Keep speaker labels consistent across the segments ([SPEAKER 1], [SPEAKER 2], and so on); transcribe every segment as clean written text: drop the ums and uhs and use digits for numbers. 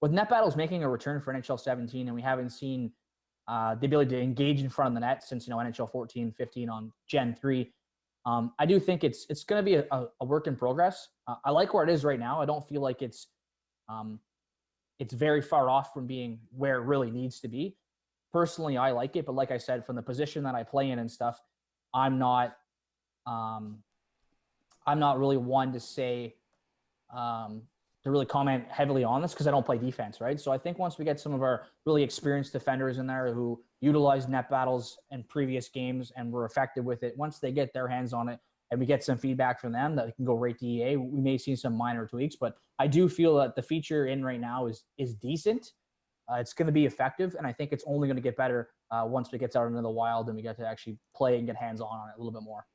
[SPEAKER 1] with net battles making a return for NHL 17, and we haven't seen the ability to engage in front of the net since NHL 14, 15 on Gen 3. I do think it's going to be a work in progress. I like where it is right now. I don't feel like it's very far off from being where it really needs to be. Personally, I like it, but like I said, from the position that I play in and stuff, I'm not really one to say to really comment heavily on this because I don't play defense, right? So I think once we get some of our really experienced defenders in there who utilize net battles in previous games and were effective with it, once they get their hands on it and we get some feedback from them that can go right to EA, we may see some minor tweaks. But I do feel that the feature in right now is decent. It's going to be effective, and I think it's only going to get better once it gets out into the wild and we get to actually play and get hands-on it a little bit more.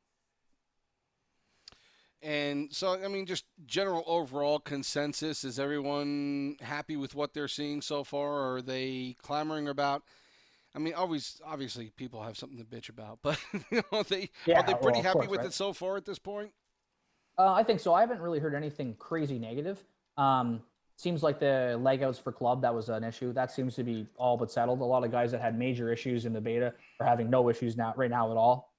[SPEAKER 2] And so, I mean, just general overall consensus, is everyone happy with what they're seeing so far? Or are they clamoring about, I mean, obviously people have something to bitch about, but are they pretty happy with it so far at this point?
[SPEAKER 1] I think so. I haven't really heard anything crazy negative. Seems like the leg outs for club, that was an issue. That seems to be all but settled. A lot of guys that had major issues in the beta are having no issues right now at all.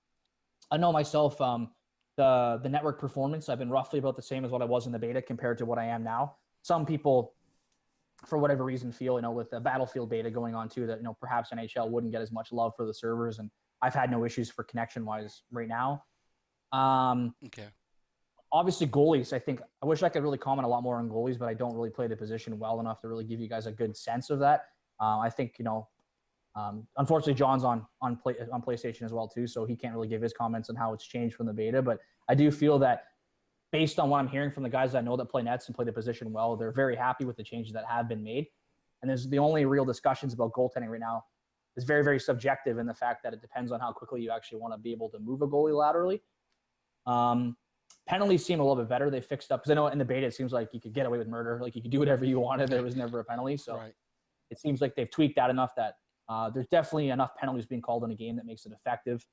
[SPEAKER 1] I know myself, the network performance, I've been roughly about the same as what I was in the beta compared to what I am now. Some people, for whatever reason, feel, with the Battlefield beta going on too, that, perhaps NHL wouldn't get as much love for the servers, and I've had no issues for connection-wise right now.
[SPEAKER 2] Okay.
[SPEAKER 1] Obviously, goalies, I wish I could really comment a lot more on goalies, but I don't really play the position well enough to really give you guys a good sense of that. I think, unfortunately, John's on PlayStation as well too, so he can't really give his comments on how it's changed from the beta. But I do feel that based on what I'm hearing from the guys I know that play nets and play the position well, they're very happy with the changes that have been made. And there's the only real discussions about goaltending right now is very, very subjective in the fact that it depends on how quickly you actually want to be able to move a goalie laterally. Penalties seem a little bit better. They fixed up, because I know in the beta it seems like you could get away with murder, like you could do whatever you wanted. There was never a penalty, so right. It seems like they've tweaked that enough that there's definitely enough penalties being called in a game that makes it effective.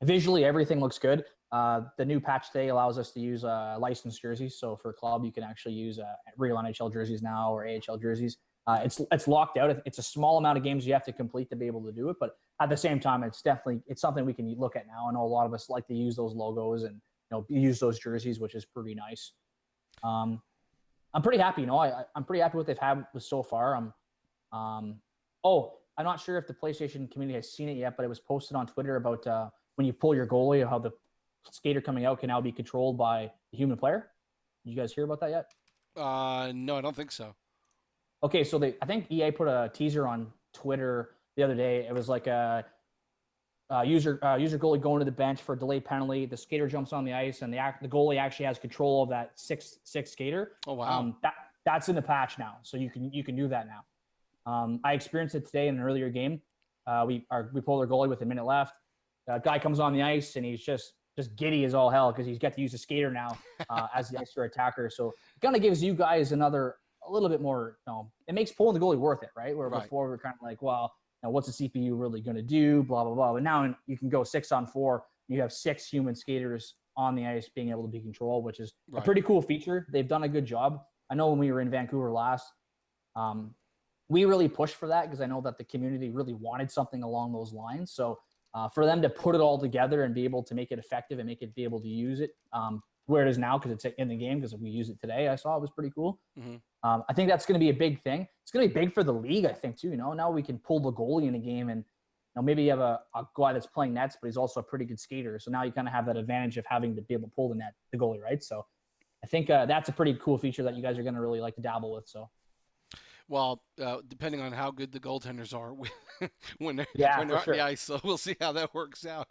[SPEAKER 1] Visually, everything looks good. The new patch today allows us to use licensed jerseys. So for club, you can actually use real NHL jerseys now or AHL jerseys. It's locked out. It's a small amount of games you have to complete to be able to do it, but at the same time, it's something we can look at now. I know a lot of us like to use those logos and use those jerseys, which is pretty nice. I'm pretty happy. I'm pretty happy with what they've had so far. I'm not sure if the PlayStation community has seen it yet, but it was posted on Twitter about when you pull your goalie, how the skater coming out can now be controlled by the human player. Did you guys hear about that yet?
[SPEAKER 2] No, I don't think so.
[SPEAKER 1] Okay, so I think EA put a teaser on Twitter the other day. It was like a user goalie going to the bench for a delayed penalty. The skater jumps on the ice, and the goalie actually has control of that six skater.
[SPEAKER 2] Oh wow!
[SPEAKER 1] That's in the patch now, so you can do that now. I experienced it today in an earlier game. We pulled our goalie with a minute left. Guy comes on the ice, and he's just giddy as all hell because he's got to use the skater now as the extra attacker. So it kind of gives you guys a little bit more, it makes pulling the goalie worth it, right? Where before we're kind of like, well, what's the CPU really going to do, blah, blah, blah. But now you can go 6-on-4. You have 6 human skaters on the ice being able to be controlled, which is a pretty cool feature. They've done a good job. I know when we were in Vancouver last, we really pushed for that because I know that the community really wanted something along those lines. So for them to put it all together and be able to make it effective and make it be able to use it where it is now, because it's in the game, because we use it today, I saw it was pretty cool. Mm-hmm. I think that's going to be a big thing. It's going to be big for the league, I think, too. Now we can pull the goalie in a game, and maybe you have a guy that's playing nets, but he's also a pretty good skater. So now you kind of have that advantage of having to be able to pull the goalie, right? So I think that's a pretty cool feature that you guys are going to really like to dabble with. So,
[SPEAKER 2] well, depending on how good the goaltenders are when they're on the ice, so we'll see how that works out.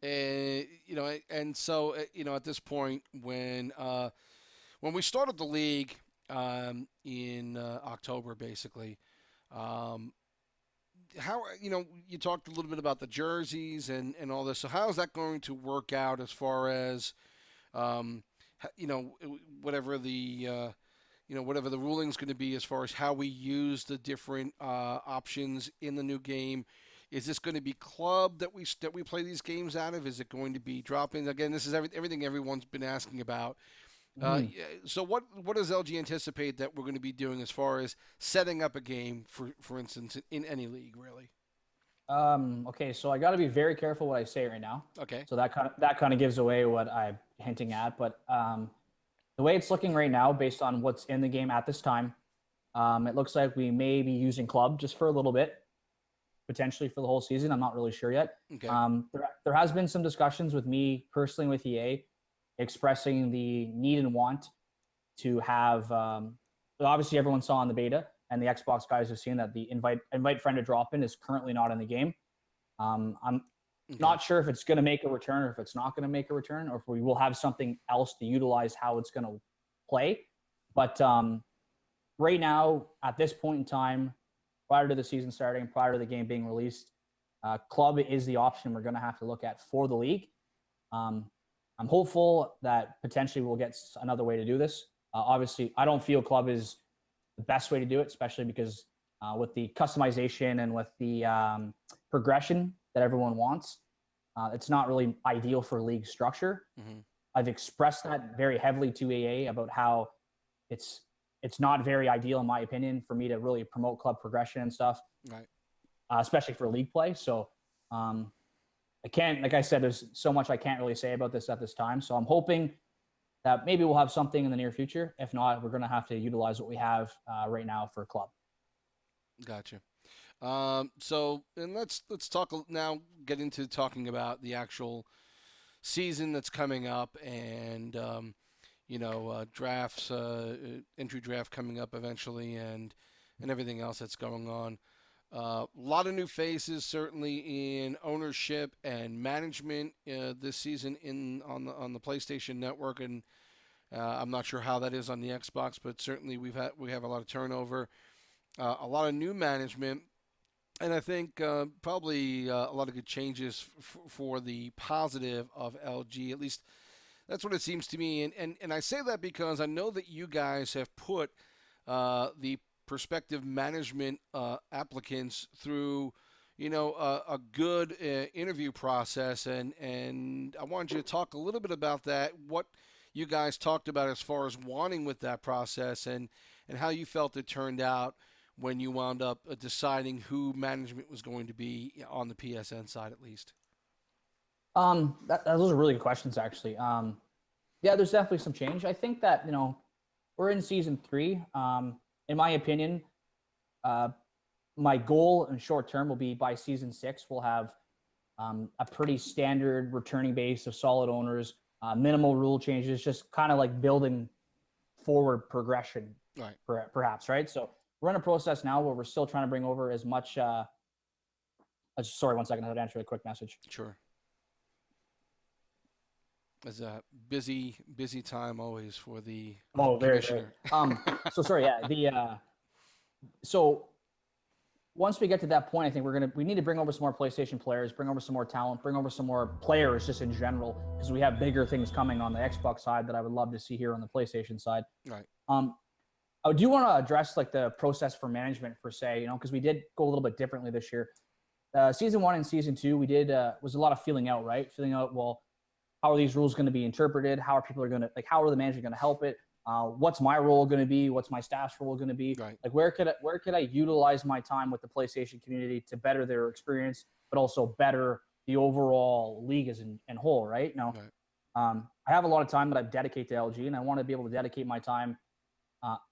[SPEAKER 2] And so at this point when we started the league in October, basically, how you talked a little bit about the jerseys and all this. So how is that going to work out as far as whatever the ruling is going to be as far as how we use the different options in the new game? Is this going to be club that we play these games out of? Is it going to be drop-ins? Again, this is everything everyone's been asking about.
[SPEAKER 1] Mhm.
[SPEAKER 2] Yeah, so what does LG anticipate that we're going to be doing as far as setting up a game, for instance, in any league, really?
[SPEAKER 1] Okay, so I got to be very careful what I say right now.
[SPEAKER 2] Okay.
[SPEAKER 1] So that kind of gives away what I'm hinting at. But the way it's looking right now, based on what's in the game at this time, it looks like we may be using club just for a little bit, potentially for the whole season. I'm not really sure yet.
[SPEAKER 2] Okay.
[SPEAKER 1] There has been some discussions with me personally with EA, expressing the need and want to have. Obviously, everyone saw in the beta, and the Xbox guys have seen that the invite friend to drop in is currently not in the game. I'm
[SPEAKER 2] Okay.
[SPEAKER 1] not sure if it's going to make a return or if it's not going to make a return, or if we will have something else to utilize how it's going to play. But right now, at this point in time, prior to the season starting, prior to the game being released, club is the option we're going to have to look at for the league. Um, I'm hopeful that potentially we'll get another way to do this. Obviously, I don't feel club is the best way to do it, especially because with the customization and with the progression that everyone wants, it's not really ideal for league structure.
[SPEAKER 2] Mm-hmm.
[SPEAKER 1] I've expressed that very heavily to AA about how it's not very ideal in my opinion for me to really promote club progression and stuff,
[SPEAKER 2] Right.
[SPEAKER 1] especially for league play. So I can't, like I said, there's so much I can't really say about this at this time. So I'm hoping that maybe we'll have something in the near future. If not, we're going to have to utilize what we have right now for club.
[SPEAKER 2] Gotcha. So, and let's talk now. Get into talking about the actual season that's coming up, and drafts, entry draft coming up eventually, and everything else that's going on. A lot of new faces, certainly in ownership and management this season on the PlayStation Network, and I'm not sure how that is on the Xbox, but certainly we have a lot of turnover, a lot of new management, and I think probably a lot of good changes for the positive of LG. At least that's what it seems to me, and I say that because I know that you guys have put the prospective management applicants through, a good interview process, and I wanted you to talk a little bit about that. What you guys talked about as far as wanting with that process, and how you felt it turned out when you wound up deciding who management was going to be on the PSN side, at least.
[SPEAKER 1] Those are really good questions, actually. Yeah, there's definitely some change. I think that we're in season 3. In my opinion, my goal in short term will be by season 6 we'll have a pretty standard returning base of solid owners, minimal rule changes, just kind of like building forward progression,
[SPEAKER 2] Right.
[SPEAKER 1] Perhaps, right? So we're in a process now where we're still trying to bring over as much. Sorry, 1 second. I had to answer a quick message.
[SPEAKER 2] Sure. It's a busy time always for the
[SPEAKER 1] Very, very.
[SPEAKER 2] commissioner.
[SPEAKER 1] So sorry. Yeah. So once we get to that point, I think we need to bring over some more PlayStation players, bring over some more talent, bring over some more players just in general, because we have bigger things coming on the Xbox side that I would love to see here on the PlayStation side.
[SPEAKER 2] Right.
[SPEAKER 1] I do want to address like the process for management per se, because we did go a little bit differently this year. Season 1 and season 2, we did was a lot of feeling out, right? Feeling out, well, how are these rules going to be interpreted? How are people going to how are the managers going to help it? What's my role going to be? What's my staff's role going to be?
[SPEAKER 2] Right.
[SPEAKER 1] Like where could I utilize my time with the PlayStation community to better their experience, but also better the overall league as in whole, right? Now,
[SPEAKER 2] Right.
[SPEAKER 1] I have a lot of time that I dedicate to LG, and I want to be able to dedicate my time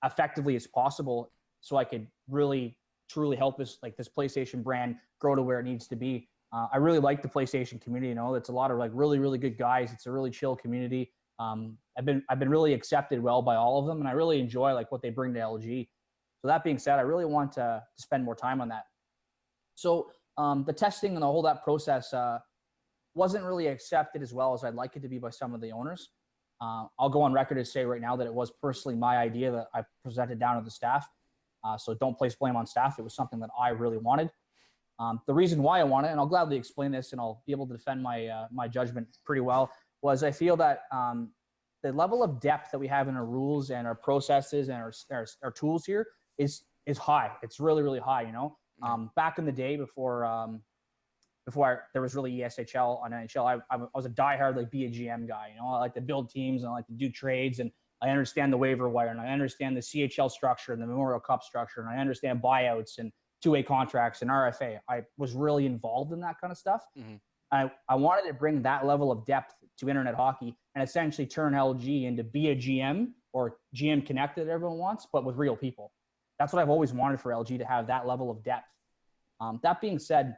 [SPEAKER 1] effectively as possible, so I could really truly help this PlayStation brand grow to where it needs to be. I really like the PlayStation community. It's a lot of like really, really good guys. It's a really chill community. I've been really accepted well by all of them, and I really enjoy like what they bring to LG. So that being said, I really want to spend more time on that. So the testing and the whole that process wasn't really accepted as well as I'd like it to be by some of the owners. I'll go on record to say right now that it was personally my idea that I presented down to the staff. So don't place blame on staff. It was something that I really wanted. The reason why I want it, and I'll gladly explain this, and I'll be able to defend my judgment pretty well, was I feel that the level of depth that we have in our rules and our processes and our tools here is high. It's really, really high. Back in the day before there was really ESHL on NHL, I was a diehard like be a GM guy. I like to build teams and I like to do trades, and I understand the waiver wire, and I understand the CHL structure and the Memorial Cup structure, and I understand buyouts and two-way contracts and RFA. I was really involved in that kind of stuff.
[SPEAKER 2] Mm-hmm.
[SPEAKER 1] I wanted to bring that level of depth to internet hockey and essentially turn LG into be a GM or GM connected that everyone wants, but with real people. That's what I've always wanted for LG, to have that level of depth. That being said,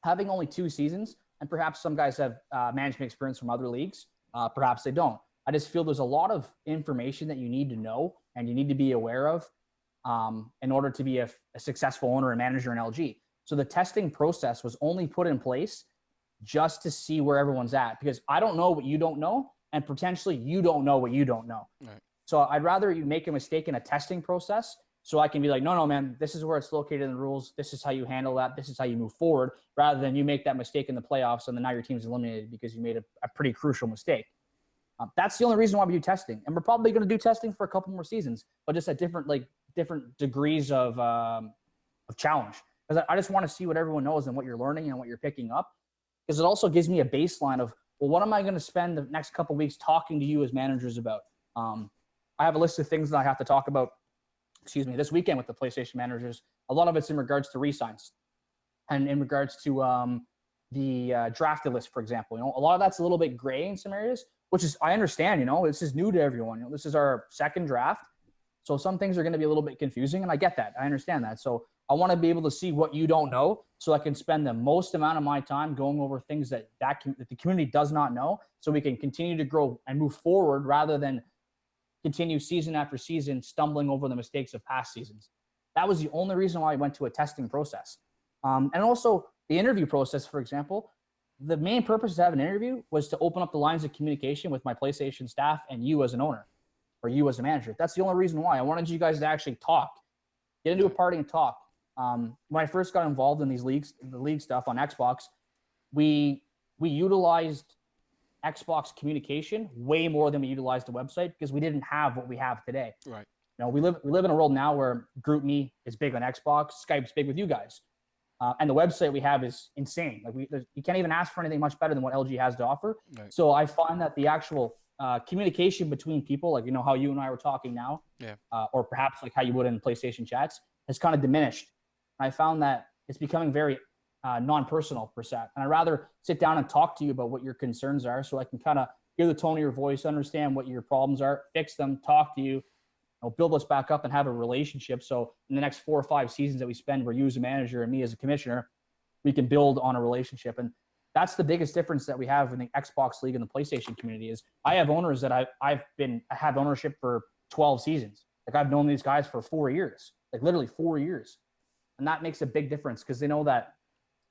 [SPEAKER 1] having only 2 seasons, and perhaps some guys have management experience from other leagues, perhaps they don't. I just feel there's a lot of information that you need to know and you need to be aware of in order to be a successful owner and manager in LG. So the testing process was only put in place just to see where everyone's at, because I don't know what you don't know, and potentially you don't know what you don't know.
[SPEAKER 2] Right.
[SPEAKER 1] So I'd rather you make a mistake in a testing process so I can be like, no, man, this is where it's located in the rules. This is how you handle that. This is how you move forward, rather than you make that mistake in the playoffs and then now your team's eliminated because you made a pretty crucial mistake. That's the only reason why we do testing. And we're probably going to do testing for a couple more seasons, but just at different degrees of challenge. Because I just want to see what everyone knows and what you're learning and what you're picking up. Because it also gives me a baseline of, well, what am I going to spend the next couple of weeks talking to you as managers about? I have a list of things that I have to talk about, this weekend with the PlayStation managers. A lot of it's in regards to re-signs and in regards to the drafted list, for example. A lot of that's a little bit gray in some areas, which is, I understand, this is new to everyone. This is our second draft. So some things are going to be a little bit confusing, and I get that. I understand that. So I want to be able to see what you don't know so I can spend the most amount of my time going over things that the community does not know, so we can continue to grow and move forward rather than continue season after season stumbling over the mistakes of past seasons. That was the only reason why I went to a testing process. And also the interview process, for example, the main purpose to have an interview was to open up the lines of communication with my PlayStation staff and you as an owner or you as a manager. That's the only reason why I wanted you guys to actually talk, get into a party and talk. When I first got involved in the league stuff on Xbox, we utilized Xbox communication way more than we utilized the website because we didn't have what we have today.
[SPEAKER 2] Right.
[SPEAKER 1] We live in a world now where GroupMe is big on Xbox, Skype's big with you guys, and the website we have is insane. You can't even ask for anything much better than what LG has to offer. Right. So I find that the actual communication between people, how you and I were talking now, or perhaps like how you would in PlayStation chats, has kind of diminished. I found that it's becoming very non-personal per se. And I'd rather sit down and talk to you about what your concerns are so I can kind of hear the tone of your voice, understand what your problems are, fix them, talk to you, build us back up and have a relationship. So in the next 4 or 5 seasons that we spend where you as a manager and me as a commissioner, we can build on a relationship. And that's the biggest difference that we have in the Xbox League and the PlayStation community is I have owners that I have ownership for 12 seasons. I've known these guys for 4 years, literally 4 years. And that makes a big difference because they know that,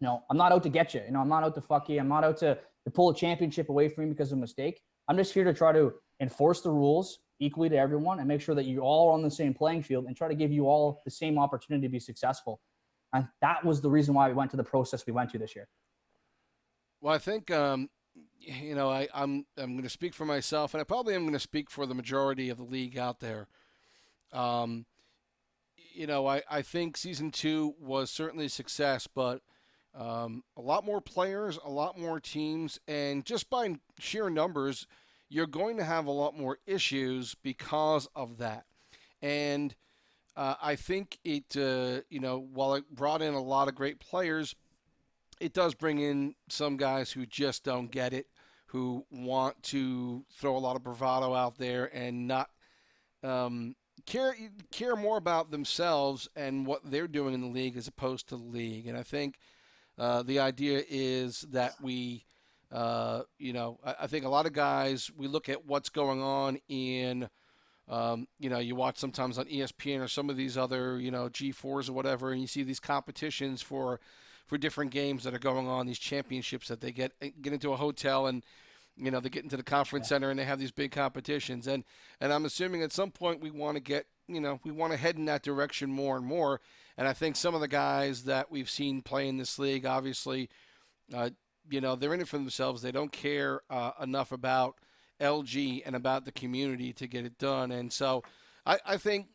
[SPEAKER 1] I'm not out to get you. I'm not out to fuck you. I'm not out to pull a championship away from you because of a mistake. I'm just here to try to enforce the rules equally to everyone and make sure that you all are on the same playing field and try to give you all the same opportunity to be successful. And that was the reason why we went to the process we went to this year.
[SPEAKER 2] Well, I think, I'm going to speak for myself, and I probably am going to speak for the majority of the league out there. I think season 2 was certainly a success, but a lot more players, a lot more teams, and just by sheer numbers, you're going to have a lot more issues because of that. And I think it, while it brought in a lot of great players, it does bring in some guys who just don't get it, who want to throw a lot of bravado out there and not care more about themselves and what they're doing in the league as opposed to the league. And I think the idea is that we, I think a lot of guys, we look at what's going on in, you watch sometimes on ESPN or some of these other, G4s or whatever, and you see these competitions for different games that are going on, these championships that they get into a hotel and, they get into the conference center and they have these big competitions. And I'm assuming at some point we want to get, we want to head in that direction more and more. And I think some of the guys that we've seen play in this league, obviously, they're in it for themselves. They don't care enough about LG and about the community to get it done. And so I think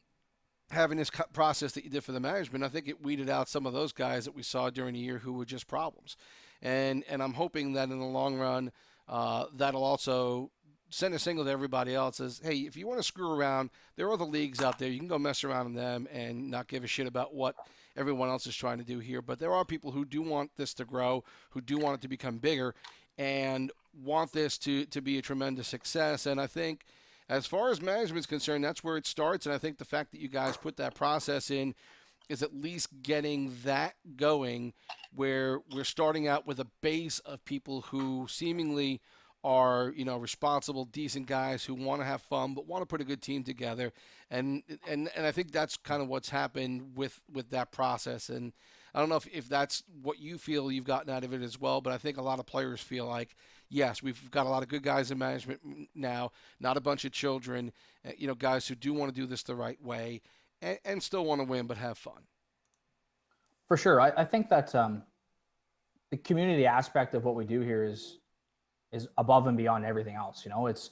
[SPEAKER 2] having this process that you did for the management, I think it weeded out some of those guys that we saw during the year who were just problems. And I'm hoping that in the long run, that'll also send a signal to everybody else as, hey, if you want to screw around, there are other leagues out there. You can go mess around in them and not give a shit about what everyone else is trying to do here. But there are people who do want this to grow, who do want it to become bigger, and want this to be a tremendous success. And I think as far as management is concerned, that's where it starts. And I think the fact that you guys put that process in is at least getting that going, where we're starting out with a base of people who seemingly are, responsible, decent guys who want to have fun but want to put a good team together. And I think that's kind of what's happened with that process. And I don't know if that's what you feel you've gotten out of it as well, but I think a lot of players feel like, yes, we've got a lot of good guys in management now, not a bunch of children, guys who do want to do this the right way and still want to win but have fun.
[SPEAKER 1] For sure. I think that the community aspect of what we do here is above and beyond everything else. It's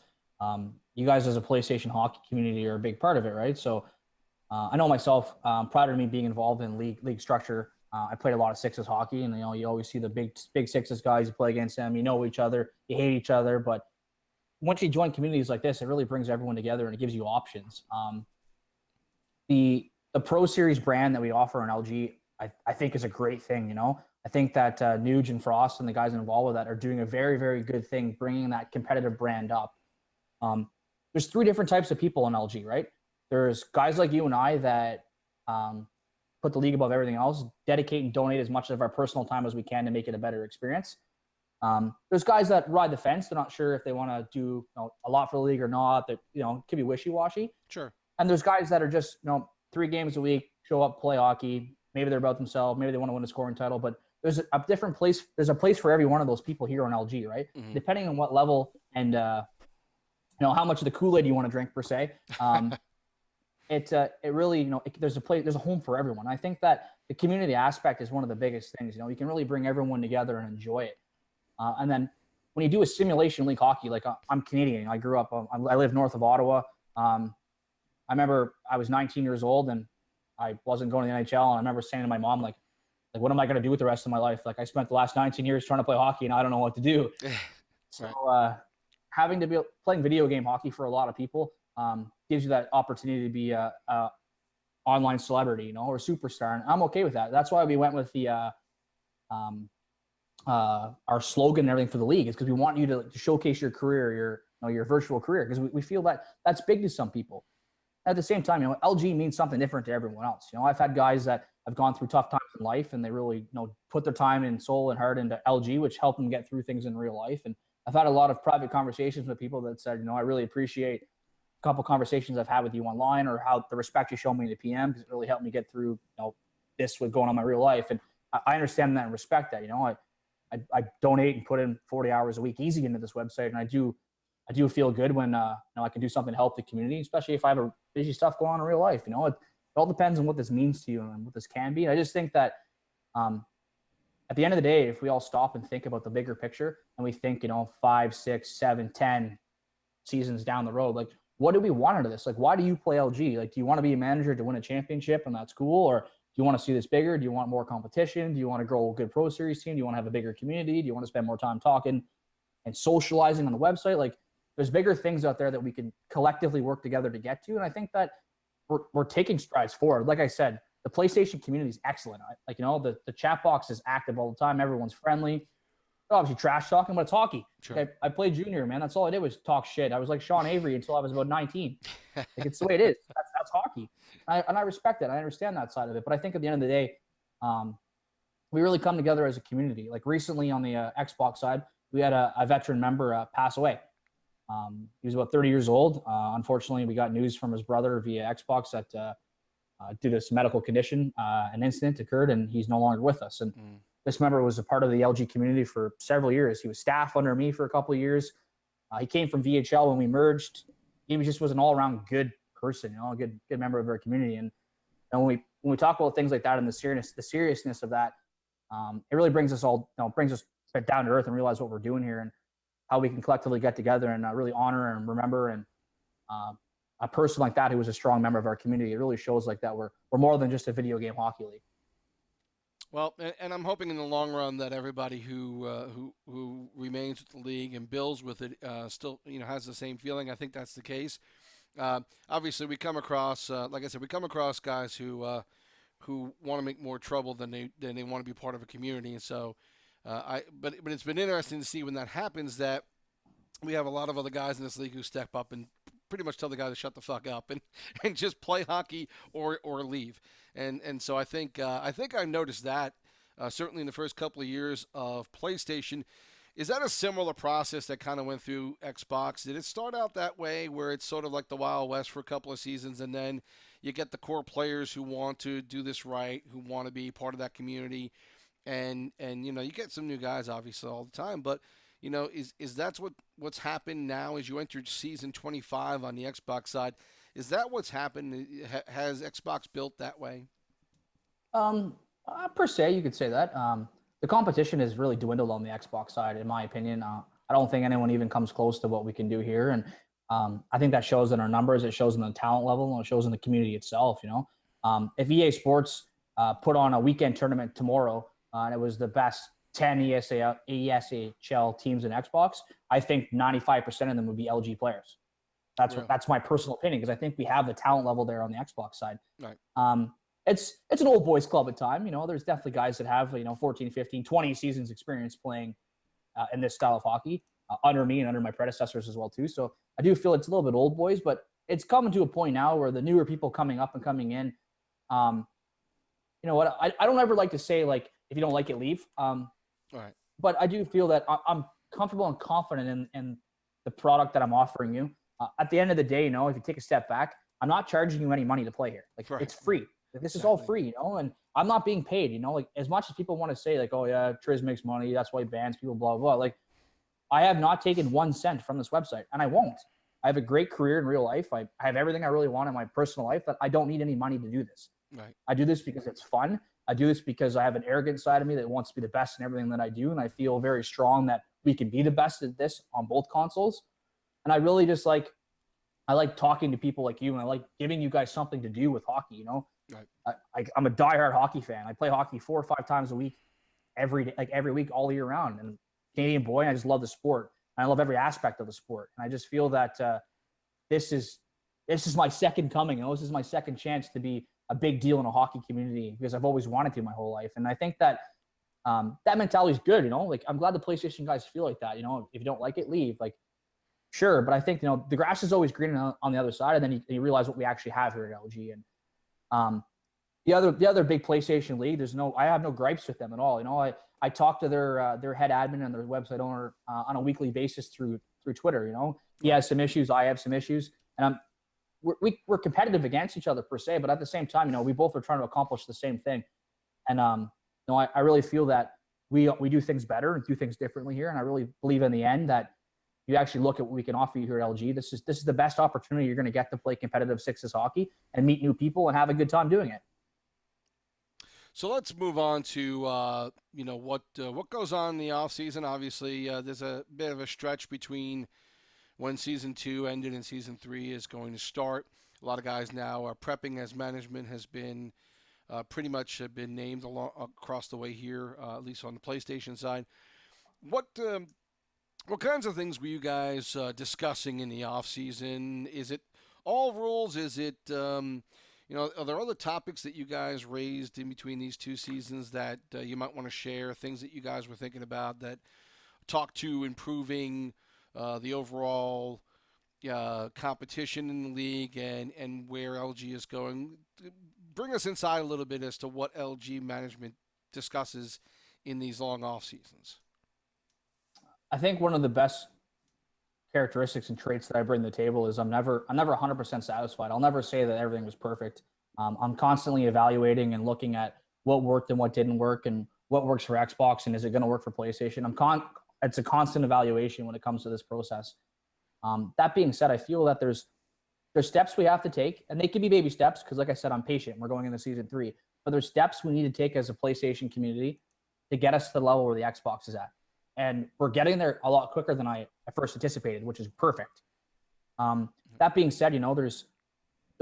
[SPEAKER 1] you guys as a PlayStation hockey community are a big part of it, right? So I know myself, prior to me being involved in league structure, I played a lot of sixes hockey, and you always see the big sixes guys. You play against them, you know each other, you hate each other, but once you join communities like this, it really brings everyone together and it gives you options. The Pro Series brand that we offer on LG, I think is a great thing. I think that Nuge and Frost and the guys involved with that are doing a very, very good thing, bringing that competitive brand up. There's 3 different types of people in LG, right? There's guys like you and I that put the league above everything else, dedicate and donate as much of our personal time as we can to make it a better experience. There's guys that ride the fence. They're not sure if they want to do a lot for the league or not. That could be wishy-washy.
[SPEAKER 2] Sure.
[SPEAKER 1] And there's guys that are just 3 games a week, show up, play hockey. Maybe they're about themselves. Maybe they want to win a scoring title. But there's a different place. There's a place for every one of those people here on LG, right? Mm-hmm. Depending on what level and how much of the Kool-Aid you want to drink per se. It really there's a home for everyone. I think that the community aspect is one of the biggest things. You can really bring everyone together and enjoy it. And then when you do a simulation league hockey, like I'm Canadian, I grew up, I live north of Ottawa. I remember I was 19 years old and I wasn't going to the NHL. And I remember saying to my mom, like, what am I going to do with the rest of my life? Like, I spent the last 19 years trying to play hockey and I don't know what to do. So having to be playing video game hockey for a lot of people gives you that opportunity to be a online celebrity, or superstar. And I'm okay with that. That's why we went with the our slogan and everything for the league, is because we want you to showcase your career, your virtual career, because we feel that that's big to some people. At the same time, LG means something different to everyone else. I've had guys that have gone through tough times in life and they really, put their time and soul and heart into LG, which helped them get through things in real life. And I've had a lot of private conversations with people that said, I really appreciate a couple conversations I've had with you online, or how the respect you show me in the PM, because it really helped me get through, this with going on in my real life. And I understand that and respect that. I donate and put in 40 hours a week easy into this website, and I do feel good when I can do something to help the community, especially if I have a busy stuff going on in real life. It all depends on what this means to you and what this can be. And I just think that at the end of the day, if we all stop and think about the bigger picture, and we think 5, 6, 7, 10 seasons down the road, like, what do we want out of this? Like, why do you play LG? Like, do you want to be a manager to win a championship and that's cool? Or do you want to see this bigger? Do you want more competition? Do you want to grow a good Pro Series team? Do you want to have a bigger community? Do you want to spend more time talking and socializing on the website? Like, there's bigger things out there that we can collectively work together to get to. And I think that we're taking strides forward. Like I said, the PlayStation community is excellent. The chat box is active all the time. Everyone's friendly. Obviously trash talking, but it's hockey.
[SPEAKER 2] Sure.
[SPEAKER 1] I played junior, man. That's all I did was talk shit. I was like Sean Avery until I was about 19. Like, it's the way it is. That's hockey. And I respect that. I understand that side of it. But I think at the end of the day, we really come together as a community. Like, recently on the Xbox side, we had a veteran member pass away. He was about 30 years old. Unfortunately, we got news from his brother via Xbox that due to some medical condition, an incident occurred and he's no longer with us. And this member was a part of the LG community for several years. He was staff under me for a couple of years. He came from VHL when we merged. He just was an all-around good person, a good member of our community. And when we talk about things like that and the seriousness of that, it really brings us all, brings us down to earth and realize what we're doing here and how we can collectively get together and really honor and remember. And a person like that who was a strong member of our community, it really shows like that we're more than just a video game hockey league.
[SPEAKER 2] Well, and I'm hoping in the long run that everybody who remains with the league and builds with it still has the same feeling. I think that's the case. Obviously, we come across, like I said, we come across guys who want to make more trouble than they want to be part of a community. And so, but it's been interesting to see when that happens that we have a lot of other guys in this league who step up and pretty much tell the guy to shut the fuck up and just play hockey or leave. And so I noticed that certainly in the first couple of years of PlayStation. Is that a similar process that kind of went through Xbox? Did it start out that way where it's sort of like the Wild West for a couple of seasons and then you get the core players who want to do this right, who want to be part of that community, and you get some new guys obviously all the time, but is that what's happened now as you enter season 25 on the Xbox side? Is that what's happened? Has Xbox built that way?
[SPEAKER 1] Per se, you could say that. The competition has really dwindled on the Xbox side, in my opinion. I don't think anyone even comes close to what we can do here, and I think that shows in our numbers. It shows in the talent level, and it shows in the community itself. If EA Sports put on a weekend tournament tomorrow, and it was the best 10 ESHL teams in Xbox, I think 95% of them would be LG players. That's my personal opinion, because I think we have the talent level there on the Xbox side.
[SPEAKER 2] Right.
[SPEAKER 1] It's an old boys club at time. There's definitely guys that have 14, 15, 20 seasons experience playing in this style of hockey under me and under my predecessors as well too. So I do feel it's a little bit old boys, but it's coming to a point now where the newer people coming up and coming in, you know what? I don't ever like to say, like, if you don't like it, leave.
[SPEAKER 2] Right.
[SPEAKER 1] But I do feel that I'm comfortable and confident in the product that I'm offering you. At the end of the day, if you take a step back, I'm not charging you any money to play here. Like,
[SPEAKER 2] right.
[SPEAKER 1] It's free. Like, this is all free, and I'm not being paid, like, as much as people want to say, like, oh yeah, Triz makes money, that's why he bans people, blah, blah, blah. Like, I have not taken 1 cent from this website, and I won't. I have a great career in real life. I have everything I really want in my personal life, that I don't need any money to do this.
[SPEAKER 2] Right.
[SPEAKER 1] I do this because it's fun. I do this because I have an arrogant side of me that wants to be the best in everything that I do, and I feel very strong that we can be the best at this on both consoles. And I really just I like talking to people like you, and I like giving you guys something to do with hockey.
[SPEAKER 2] Right.
[SPEAKER 1] I'm a diehard hockey fan. I play hockey 4 or 5 times a week, every day, every week, all year round. And Canadian boy, I just love the sport. And I love every aspect of the sport. And I just feel that this is my second coming. This is my second chance to be a big deal in a hockey community, because I've always wanted to my whole life. And I think that that mentality is good. Like, I'm glad the PlayStation guys feel like that. If you don't like it, leave. Like, sure, but I think the grass is always green on the other side, and then you realize what we actually have here at LG. And the other big PlayStation league, I have no gripes with them at all. I talk to their head admin and their website owner on a weekly basis through Twitter. He has some issues, I have some issues, and we're competitive against each other per se, but at the same time, we both are trying to accomplish the same thing. And I really feel that we do things better and do things differently here, and I really believe in the end that you actually look at what we can offer you here at LG. This is the best opportunity you're going to get to play competitive sixes hockey and meet new people and have a good time doing it.
[SPEAKER 2] So let's move on to what goes on in the off season. Obviously, there's a bit of a stretch between when season 2 ended and season 3 is going to start. A lot of guys now are prepping, as management has been pretty much been named across the way here, at least on the PlayStation side. What kinds of things were you guys discussing in the off season? Is it all rules? Is it are there other topics that you guys raised in between these 2 seasons that you might want to share? Things that you guys were thinking about that talk to improving the overall competition in the league and where LG is going? Bring us inside a little bit as to what LG management discusses in these long off seasons.
[SPEAKER 1] I think one of the best characteristics and traits that I bring to the table is I'm never 100% satisfied. I'll never say that everything was perfect. I'm constantly evaluating and looking at what worked and what didn't work, and what works for Xbox and is it going to work for PlayStation. It's a constant evaluation when it comes to this process. That being said, I feel that there's steps we have to take, and they can be baby steps because, like I said, I'm patient. We're going into season 3, but there's steps we need to take as a PlayStation community to get us to the level where the Xbox is at. And we're getting there a lot quicker than I first anticipated, which is perfect. That being said, there's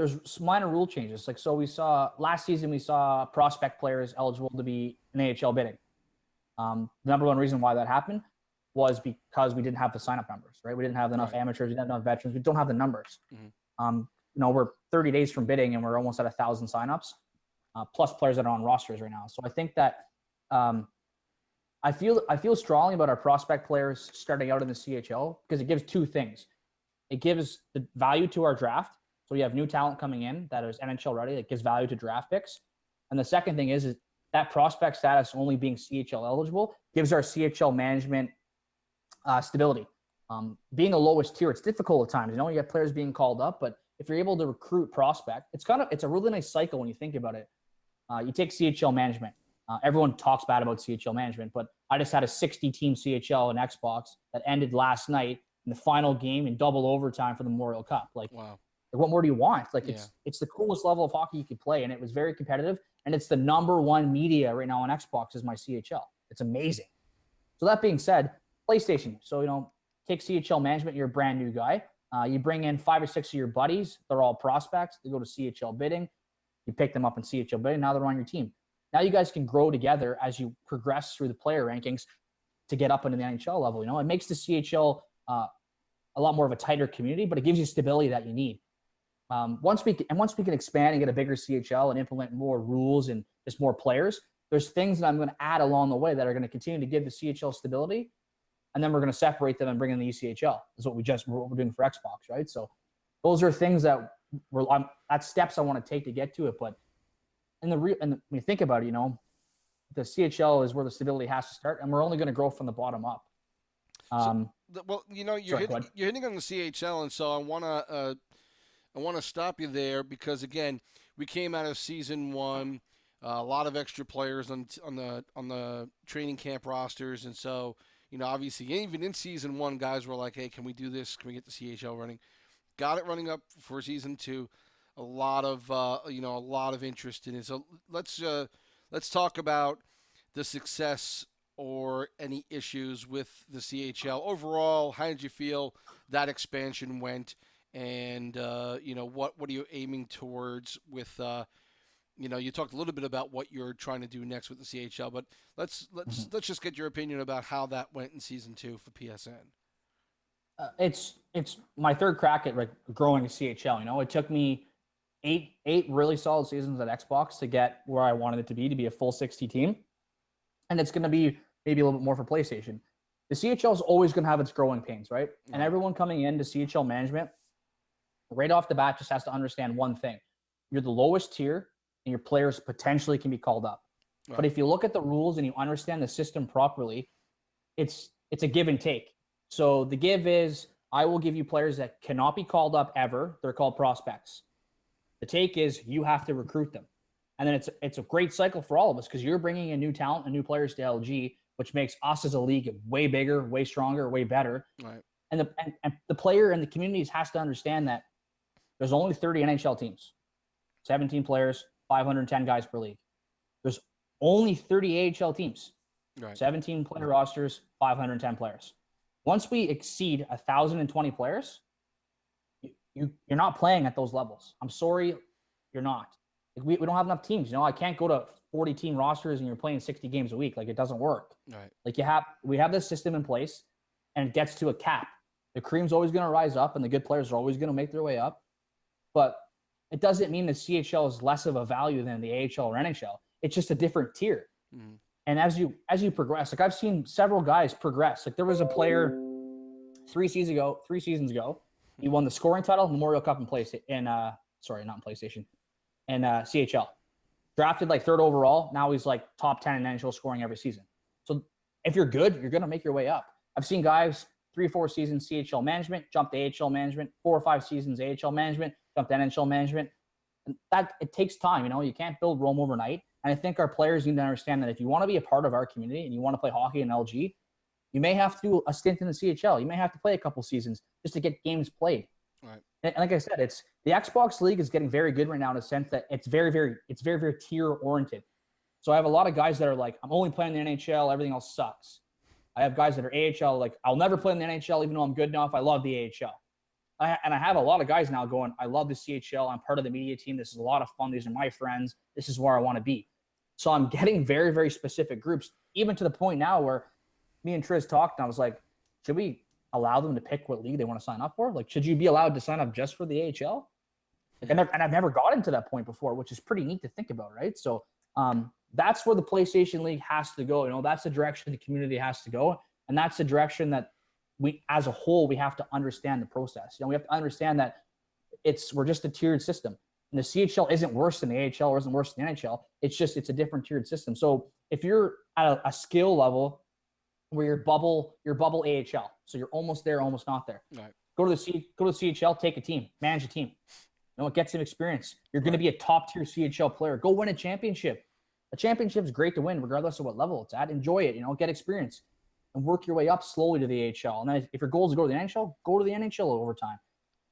[SPEAKER 1] there's minor rule changes. Like, so we saw last season, we saw prospect players eligible to be in AHL bidding. The number one reason why that happened was because we didn't have the sign-up numbers, right? We didn't have enough amateurs, we didn't have enough veterans, we don't have the numbers. We're 30 days from bidding and we're almost at 1,000 signups, plus players that are on rosters right now. So I think that I feel strongly about our prospect players starting out in the CHL because it gives two things. It gives the value to our draft. So we have new talent coming in that is NHL ready. That gives value to draft picks. And the second thing is that prospect status only being CHL eligible gives our CHL management stability. Being the lowest tier, it's difficult at times. You have players being called up, but if you're able to recruit prospect, it's a really nice cycle when you think about it. You take CHL management. Everyone talks bad about CHL management, but I just had a 60-team CHL in Xbox that ended last night in the final game in double overtime for the Memorial Cup. Wow. What more do you want? It's the coolest level of hockey you could play, and it was very competitive. And it's the number one media right now on Xbox is my CHL. It's amazing. So that being said, PlayStation. So take CHL management. You're a brand new guy. You bring in 5 or 6 of your buddies. They're all prospects. They go to CHL bidding. You pick them up in CHL bidding. Now they're on your team. Now you guys can grow together as you progress through the player rankings to get up into the NHL level. It makes the CHL a lot more of a tighter community, but it gives you stability that you need. Once we can expand and get a bigger CHL and implement more rules and just more players, there's things that I'm going to add along the way that are going to continue to give the CHL stability, and then we're going to separate them and bring in the ECHL. That's what we're doing for Xbox, right? So those are things that that's steps I want to take to get to it. But and when you think about it, the CHL is where the stability has to start, and we're only going to grow from the bottom up.
[SPEAKER 2] You're hitting on the CHL, and so I want to stop you there because again, we came out of season 1, a lot of extra players on the training camp rosters, and so obviously even in season 1, guys were like, "Hey, can we do this? Can we get the CHL running?" Got it running up for season 2. A lot of interest in it. So let's talk about the success or any issues with the CHL overall. How did you feel that expansion went? And what are you aiming towards with you talked a little bit about what you're trying to do next with the CHL, but let's just get your opinion about how that went in season 2 for PSN.
[SPEAKER 1] It's my third crack at growing a CHL. It took me eight really solid seasons at Xbox to get where I wanted it to be a full 60 team, and it's going to be maybe a little bit more for PlayStation. The CHL is always going to have its growing pains, right? Mm-hmm. And everyone coming into CHL management right off the bat just has to understand one thing. You're the lowest tier and your players potentially can be called up. Right. But if you look at the rules and you understand the system properly, it's a give and take. So the give is I will give you players that cannot be called up ever. They're called prospects. The take is you have to recruit them. And then it's a great cycle for all of us because you're bringing in new talent and new players to LG, which makes us as a league way bigger, way stronger, way better. Right. And the player and the communities has to understand that there's only 30 NHL teams, 17 players, 510 guys per league. There's only 30 AHL teams, right. 17 player rosters, 510 players. Once we exceed 1,020 players, you're not playing at those levels. I'm sorry, you're not. We don't have enough teams. I can't go to 40 team rosters and you're playing 60 games a week. It doesn't work. Right. We have this system in place and it gets to a cap. The cream's always going to rise up and the good players are always going to make their way up. But it doesn't mean the CHL is less of a value than the AHL or NHL. It's just a different tier. Mm-hmm. And as you progress, I've seen several guys progress. There was a player 3 seasons ago, he won the scoring title, Memorial Cup in CHL. Drafted third overall. Now he's top 10 in NHL scoring every season. So if you're good, you're going to make your way up. I've seen guys 3 or 4 seasons CHL management, jump to AHL management, 4 or 5 seasons AHL management, jump to NHL management. And that it takes time. You can't build Rome overnight. And I think our players need to understand that if you want to be a part of our community and you want to play hockey in LG, you may have to do a stint in the CHL. You may have to play a couple seasons just to get games played. Right. And like I said, it's the Xbox League is getting very good right now in the sense that it's very, very tier oriented. So I have a lot of guys that are I'm only playing the NHL. Everything else sucks. I have guys that are AHL. I'll never play in the NHL even though I'm good enough. I love the AHL. And I have a lot of guys now going, I love the CHL. I'm part of the media team. This is a lot of fun. These are my friends. This is where I want to be. So I'm getting very, very specific groups, even to the point now where me and Triz talked, and I was like, should we allow them to pick what league they want to sign up for? Like, should you be allowed to sign up just for the AHL? And I've never gotten to that point before, which is pretty neat to think about, right? So that's where the PlayStation League has to go. That's the direction the community has to go. And that's the direction that we, as a whole, we have to understand the process. We have to understand that we're just a tiered system. And the CHL isn't worse than the AHL or isn't worse than the NHL. It's a different tiered system. So if you're at a skill level where you're bubble AHL, so you're almost there, almost not there.
[SPEAKER 2] Right.
[SPEAKER 1] Go to the CHL, take a team, manage a team. Get some experience. You're going to be a top tier CHL player. Go win a championship. A championship is great to win, regardless of what level it's at. Enjoy it. Get experience. And work your way up slowly to the AHL. And then if your goal is to go to the NHL, go to the NHL over time.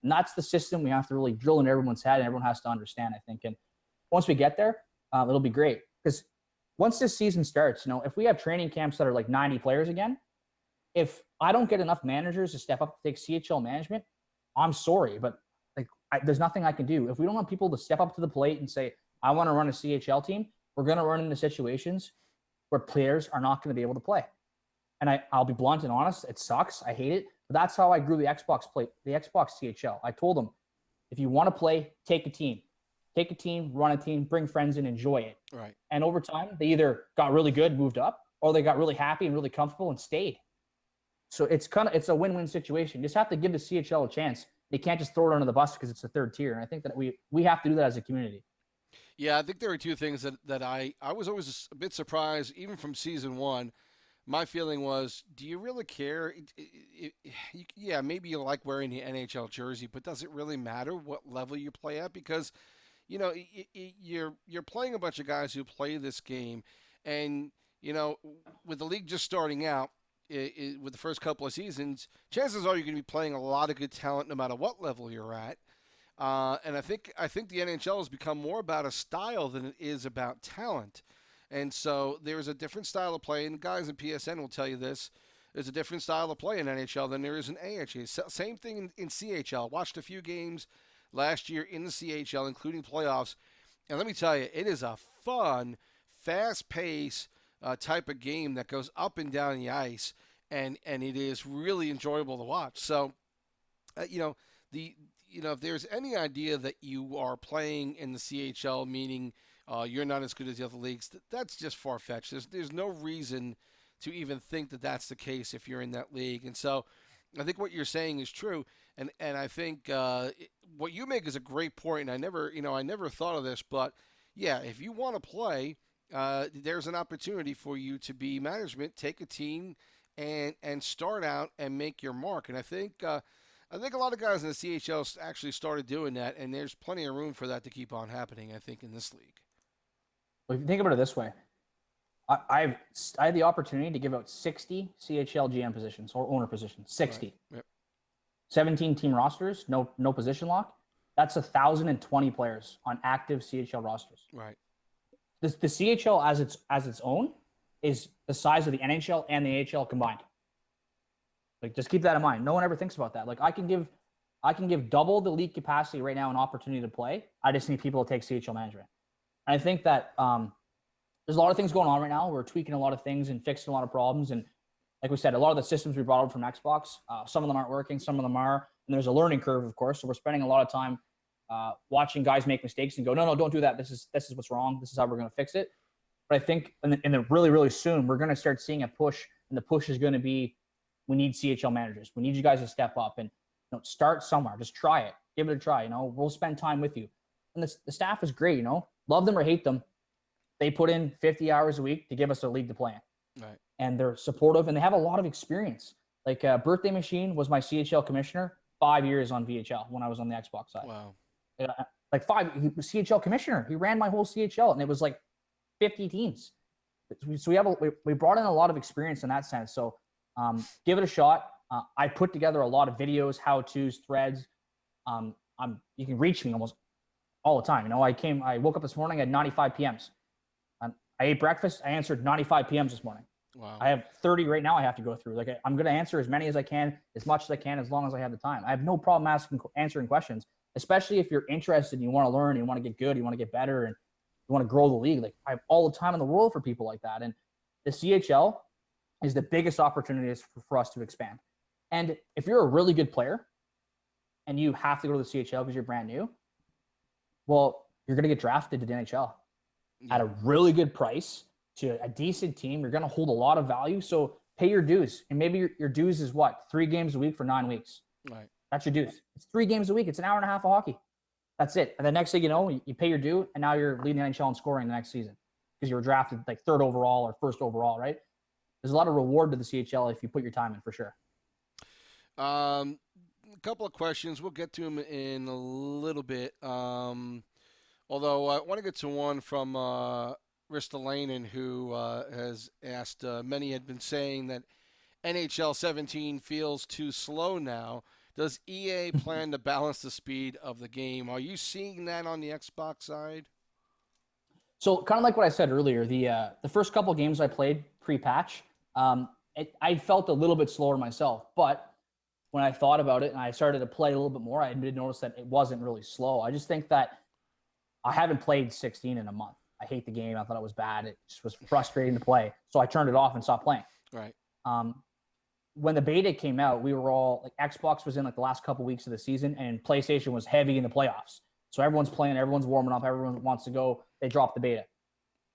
[SPEAKER 1] And that's the system we have to really drill into everyone's head, and everyone has to understand, I think. And once we get there, it'll be great. Because once this season starts, if we have training camps that are like 90 players again, if I don't get enough managers to step up to take CHL management, I'm sorry, but there's nothing I can do. If we don't want people to step up to the plate and say, I want to run a CHL team, we're going to run into situations where players are not going to be able to play. And I'll be blunt and honest, it sucks. I hate it. But that's how I grew the Xbox CHL. I told them, if you want to play, take a team, run a team, bring friends in, enjoy it.
[SPEAKER 2] Right.
[SPEAKER 1] And over time, they either got really good, moved up, or they got really happy and really comfortable and stayed. So it's a win-win situation. You just have to give the CHL a chance. They can't just throw it under the bus because it's the third tier. And I think that we have to do that as a community.
[SPEAKER 2] Yeah, I think there are two things that I was always a bit surprised, even from season one. My feeling was, do you really care? Yeah, maybe you like wearing the NHL jersey, but does it really matter what level you play at? Because, you're playing a bunch of guys who play this game, and with the league just starting out, with the first couple of seasons, chances are you're going to be playing a lot of good talent no matter what level you're at. And I think the NHL has become more about a style than it is about talent. And so there's a different style of play, and guys in PSN will tell you this. There's a different style of play in NHL than there is in AHL. Same thing in CHL. Watched a few games last year in the CHL, including playoffs. And let me tell you, it is a fun, fast-paced type of game that goes up and down the ice, and it is really enjoyable to watch. So, if there's any idea that you are playing in the CHL, meaning you're not as good as the other leagues, that's just far-fetched. There's no reason to even think that that's the case if you're in that league. And so I think what you're saying is true. And I think what you make is a great point. And I never thought of this, but yeah, if you want to play, there's an opportunity for you to be management, take a team and start out and make your mark. And I think a lot of guys in the CHL actually started doing that, and there's plenty of room for that to keep on happening, I think, in this league.
[SPEAKER 1] Well, if you think about it this way, I had the opportunity to give out 60 CHL GM positions or owner positions, 60.
[SPEAKER 2] Right. Yep. 17
[SPEAKER 1] team rosters, no position lock. That's 1,020 players on active CHL rosters.
[SPEAKER 2] Right.
[SPEAKER 1] The CHL as its own is the size of the NHL and the AHL combined. Just keep that in mind. No one ever thinks about that. I can give double the league capacity right now an opportunity to play. I just need people to take CHL management. And I think that there's a lot of things going on right now. We're tweaking a lot of things and fixing a lot of problems. And like we said, a lot of the systems we brought up from Xbox, some of them aren't working, some of them are. And there's a learning curve, of course. So we're spending a lot of time watching guys make mistakes and go, no, don't do that. This is what's wrong. This is how we're going to fix it. But I think in the really, really soon, we're going to start seeing a push. And the push is going to be, we need CHL managers. We need you guys to step up and start somewhere. Just try it. Give it a try. We'll spend time with you. And the staff is great. Love them or hate them. They put in 50 hours a week to give us a league to play in.
[SPEAKER 2] Right. And
[SPEAKER 1] they're supportive, and they have a lot of experience. Birthday Machine was my CHL commissioner 5 years on VHL when I was on the Xbox side.
[SPEAKER 2] Wow.
[SPEAKER 1] He was CHL commissioner. He ran my whole CHL, and it was 50 teams. So we brought in a lot of experience in that sense. So give it a shot. I put together a lot of videos, how-tos, threads. You can reach me almost all the time. I woke up this morning at 95 PMs. I ate breakfast. I answered 95 PMs this morning.
[SPEAKER 2] Wow.
[SPEAKER 1] I have 30 right now I have to go through. Like, I'm going to answer as many as I can, as much as I can, as long as I have the time. I have no problem answering questions, especially if you're interested and you want to learn, and you want to get good, you want to get better, and you want to grow the league. Like, I have all the time in the world for people like that. And the CHL is the biggest opportunity for us to expand. And if you're a really good player and you have to go to the CHL because you're brand new, well, you're going to get drafted to the NHL at a really good price to a decent team. You're going to hold a lot of value. So pay your dues. And maybe your dues is what? 3 games a week for 9 weeks.
[SPEAKER 2] Right.
[SPEAKER 1] That's your dues. It's 3 games a week. It's an hour and a half of hockey. That's it. And the next thing you know, you pay your due, and now you're leading the NHL in scoring the next season because you were drafted like 3rd overall or 1st overall, right? There's a lot of reward to the CHL if you put your time in, for sure.
[SPEAKER 2] A couple of questions. We'll get to them in a little bit. Although I want to get to one from Ristolainen, who has asked, many had been saying that NHL 17 feels too slow now. Does EA plan to balance the speed of the game? Are you seeing that on the Xbox side?
[SPEAKER 1] So kind of like what I said earlier, the first couple games I played pre-patch, I felt a little bit slower myself. But when I thought about it and I started to play a little bit more, I did notice that it wasn't really slow. I just think that I haven't played 16 in a month. I hate the game. I thought it was bad. It just was frustrating to play. So I turned it off and stopped playing.
[SPEAKER 2] Right.
[SPEAKER 1] When the beta came out, we were all like, Xbox was in like the last couple weeks of the season, and PlayStation was heavy in the playoffs. So everyone's playing, everyone's warming up, everyone wants to go. They dropped the beta.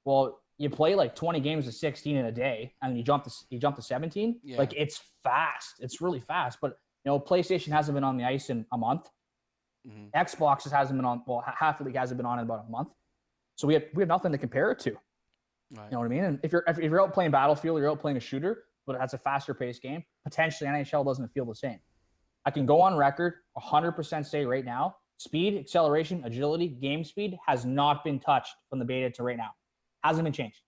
[SPEAKER 1] Well, you play like 20 games of 16 in a day, and you jump to 17.
[SPEAKER 2] Yeah.
[SPEAKER 1] Like, it's fast. It's really fast. But PlayStation hasn't been on the ice in a month.
[SPEAKER 2] Mm-hmm.
[SPEAKER 1] Xbox hasn't been on. Well, half the league hasn't been on in about a month. So we have nothing to compare it to.
[SPEAKER 2] Right.
[SPEAKER 1] You know what I mean? And if you're out playing Battlefield, you're out playing a shooter, but that's a faster paced game. Potentially, NHL doesn't feel the same. I can go on record 100% say right now, speed, acceleration, agility, game speed has not been touched from the beta to right now. Hasn't been changed.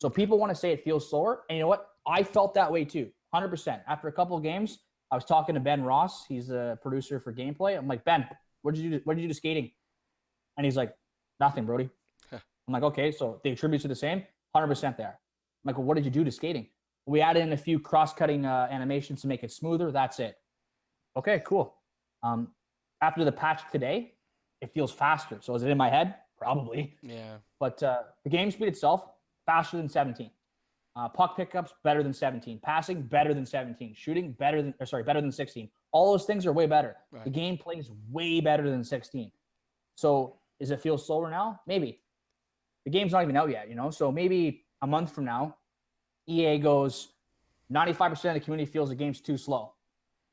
[SPEAKER 1] So people want to say it feels slower, and you know what? I felt that way too, 100%. After a couple of games, I was talking to Ben Ross. He's a producer for Gameplay. I'm like, Ben, what did you do to skating? And he's like, nothing, Brodie. I'm like, okay, so the attributes are the same? 100% there. I'm like, well, what did you do to skating? We added in a few cross-cutting animations to make it smoother. That's it. Okay, cool. After the patch today, it feels faster. So is it in my head? Probably.
[SPEAKER 2] Yeah.
[SPEAKER 1] But the game speed itself, faster than 17. Puck pickups, better than 17. Passing, better than 17. Shooting, better than 16. All those things are way better.
[SPEAKER 2] Right.
[SPEAKER 1] The game plays way better than 16. So does it feel slower now? Maybe. The game's not even out yet, So maybe a month from now, EA goes, 95% of the community feels the game's too slow.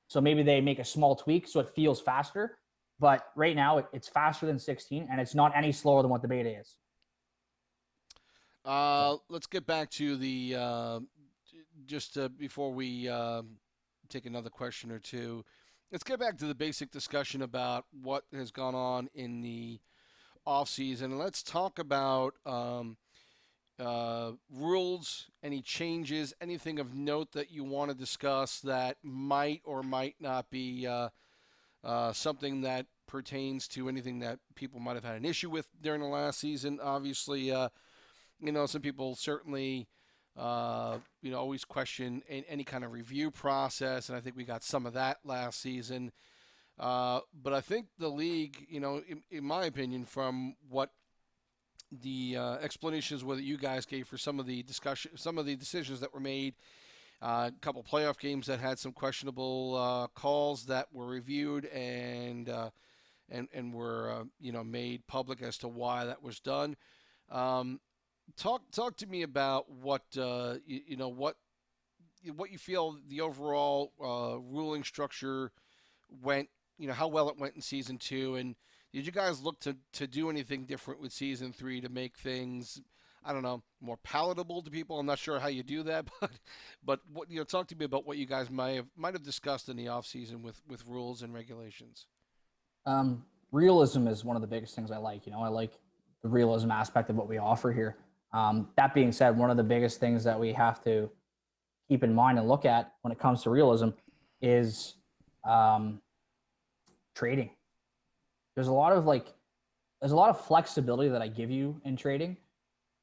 [SPEAKER 1] So maybe they make a small tweak so it feels faster. But right now, it's faster than 16, and it's not any slower than what the beta is.
[SPEAKER 2] Let's get back to the before we take another question or two. Let's get back to the basic discussion about what has gone on in the offseason. Let's talk about rules, any changes, anything of note that you want to discuss that might or might not be something that pertains to anything that people might have had an issue with during the last season. Obviously, some people certainly, always question any kind of review process, and I think we got some of that last season. But I think the league, in my opinion, from what the explanations whether you guys gave for some of the decisions that were made, a couple playoff games that had some questionable calls that were reviewed and were made public as to why that was done. Talk to me about what what you feel the overall ruling structure went. How well it went in season 2, and did you guys look to do anything different with season 3 to make things, I don't know, more palatable to people? I'm not sure how you do that, but what, talk to me about what you guys might have discussed in the off season with rules and regulations.
[SPEAKER 1] Realism is one of the biggest things I like. I like the realism aspect of what we offer here. That being said, one of the biggest things that we have to keep in mind and look at when it comes to realism is trading. There's a lot of flexibility that I give you in trading.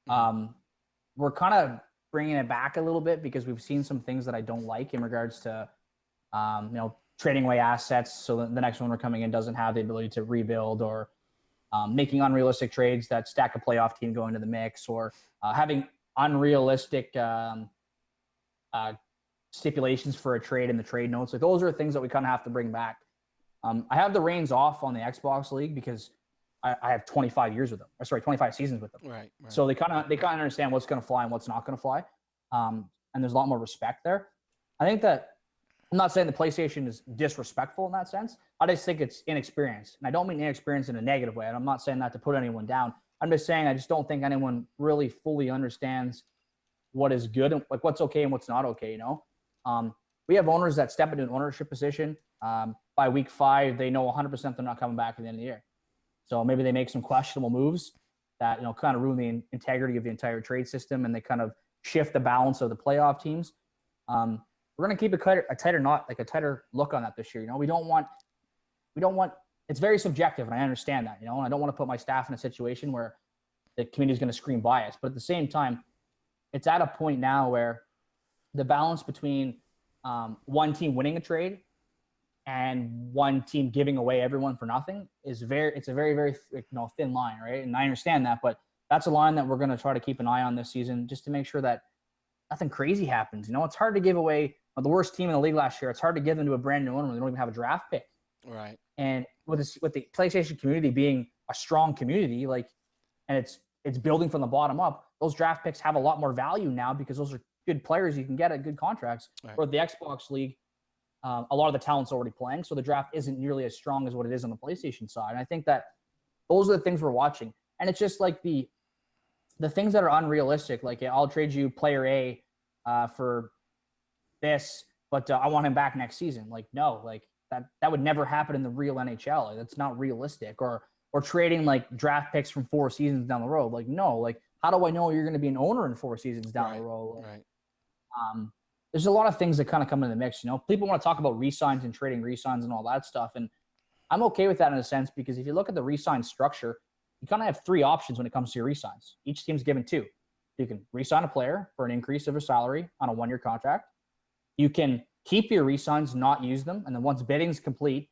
[SPEAKER 1] We're kind of bringing it back a little bit because we've seen some things that I don't like in regards to, trading away assets. So the next one we're coming in doesn't have the ability to rebuild, or making unrealistic trades that stack a playoff team going into the mix, or having unrealistic stipulations for a trade in the trade notes. Like those are things that we kind of have to bring back. I have the reins off on the Xbox League because I have 25 years with them. Or sorry, 25 seasons with them.
[SPEAKER 2] Right.
[SPEAKER 1] So they kind of understand what's going to fly and what's not going to fly. And there's a lot more respect there. I think that I'm not saying the PlayStation is disrespectful in that sense. I just think it's inexperienced. And I don't mean inexperienced in a negative way. And I'm not saying that to put anyone down. I'm just saying I just don't think anyone really fully understands what is good and like what's okay and what's not okay, you know? We have owners that step into an ownership position. By week 5, they know 100% they're not coming back at the end of the year. So maybe they make some questionable moves that, kind of ruin the integrity of the entire trade system, and they kind of shift the balance of the playoff teams. We're going to keep a tighter look on that this year. We don't want, it's very subjective, and I understand that, and I don't want to put my staff in a situation where the committee is going to scream bias. But at the same time, it's at a point now where the balance between one team winning a trade and one team giving away everyone for nothing it's a very, very thin line, right? And I understand that, but that's a line that we're going to try to keep an eye on this season, just to make sure that nothing crazy happens. It's hard to give away the worst team in the league last year. It's hard to give them to a brand new owner when they don't even have a draft pick.
[SPEAKER 2] Right.
[SPEAKER 1] And with the PlayStation community being a strong community, and it's building from the bottom up, those draft picks have a lot more value now because those are good players you can get at good contracts. Right. Or the Xbox League, a lot of the talent's already playing, so the draft isn't nearly as strong as what it is on the PlayStation side. And I think that those are the things we're watching. And it's just like the things that are unrealistic, like I'll trade you player A for this, but I want him back next season. No, that would never happen in the real NHL. That's not realistic. Or trading draft picks from 4 seasons down the road. No, how do I know you're going to be an owner in 4 seasons down the road?
[SPEAKER 2] Right.
[SPEAKER 1] There's a lot of things that kind of come into the mix. People want to talk about re-signs and trading re-signs and all that stuff. And I'm okay with that in a sense, because if you look at the re-sign structure, you kind of have 3 options when it comes to your re-signs. Each team's given 2. You can re-sign a player for an increase of a salary on a 1-year contract. You can keep your re-signs, not use them. And then once bidding's complete,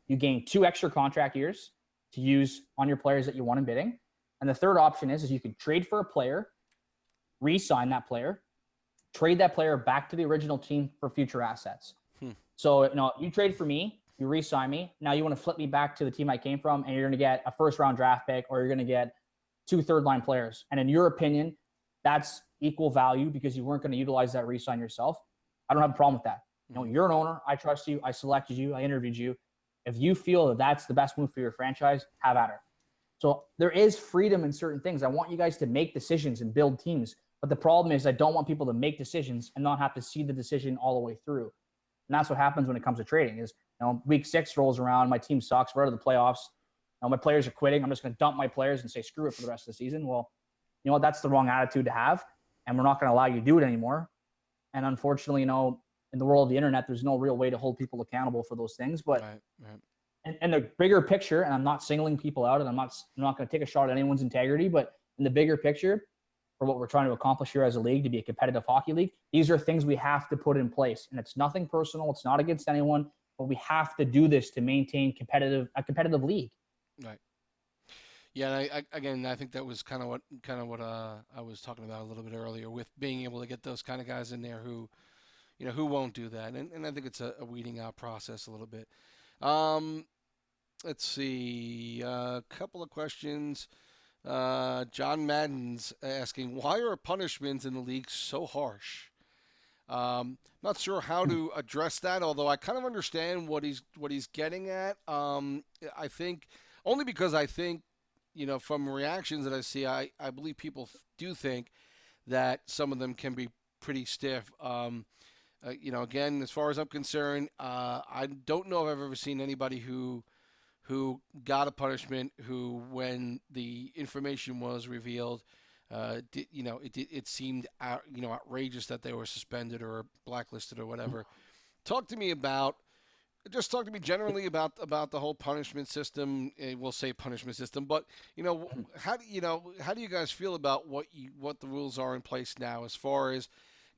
[SPEAKER 1] you gain 2 extra contract years to use on your players that you want in bidding. And the third option is you can trade for a player, re-sign that player, trade that player back to the original team for future assets. So, you trade for me, you re-sign me. Now you want to flip me back to the team I came from, and you're going to get a first-round draft pick, or you're going to get 2 third-line players. And in your opinion, that's equal value because you weren't going to utilize that re-sign yourself. I don't have a problem with that. You're an owner. I trust you. I selected you. I interviewed you. If you feel that that's the best move for your franchise, have at it. So there is freedom in certain things. I want you guys to make decisions and build teams. But the problem is I don't want people to make decisions and not have to see the decision all the way through. And that's what happens when it comes to trading is, week 6 rolls around, my team sucks, we're out of the playoffs. My players are quitting. I'm just going to dump my players and say, screw it for the rest of the season. Well, that's the wrong attitude to have. And we're not going to allow you to do it anymore. And unfortunately, in the world of the internet, there's no real way to hold people accountable for those things. But right. And the bigger picture, and I'm not singling people out, and I'm not going to take a shot at anyone's integrity, but in the bigger picture, for what we're trying to accomplish here as a league, to be a competitive hockey league, these are things we have to put in place. And it's nothing personal. It's not against anyone, but we have to do this to maintain a competitive league.
[SPEAKER 2] Right. Yeah. And I think that was kind of what I was talking about a little bit earlier, with being able to get those kind of guys in there who won't do that. And I think it's a weeding out process a little bit. Let's see. A couple of questions. John Madden's asking, why are punishments in the league so harsh? Not sure how to address that, although I kind of understand what he's getting at. I think only because I think, from reactions that I see, I believe people do think that some of them can be pretty stiff. Again, as far as I'm concerned, I don't know if I've ever seen anybody who got a punishment who, when the information was revealed, it seemed outrageous that they were suspended or blacklisted or whatever. Talk to me about Just talk to me generally about the whole punishment system. We'll say punishment system, but how do you guys feel about what the rules are in place now as far as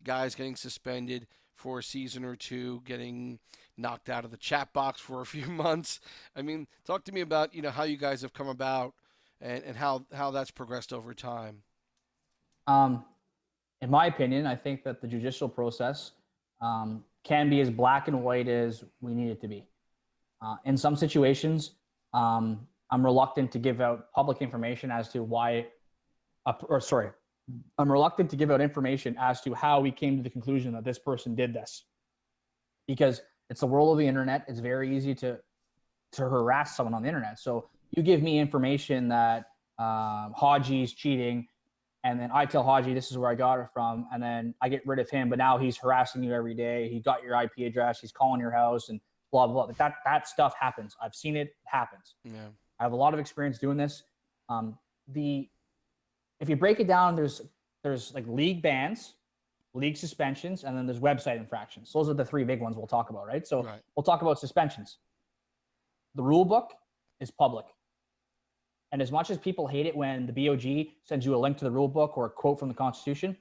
[SPEAKER 2] guys getting suspended for a season or two, getting knocked out of the chat box for a few months? I mean, talk to me about how you guys have come about and how that's progressed over time.
[SPEAKER 1] In my opinion, I think that the judicial process can be as black and white as we need it to be. In some situations, I'm reluctant to give out public information as to why, I'm reluctant to give out information as to how we came to the conclusion that this person did this, because it's the world of the internet. It's very easy to harass someone on the internet. So you give me information that Haji's cheating, and then I tell Haji this is where I got it from, and then I get rid of him, but now he's harassing you every day. He got your IP address. He's calling your house and blah, blah, blah. That stuff happens. I've seen it happens.
[SPEAKER 2] Yeah.
[SPEAKER 1] I have a lot of experience doing this. If you break it down, there's like league bans, league suspensions, and then there's website infractions. Those are the three big ones we'll talk about, right? So We'll talk about suspensions. The rule book is public. And as much as people hate it when the BOG sends you a link to the rule book or a quote from the Constitution,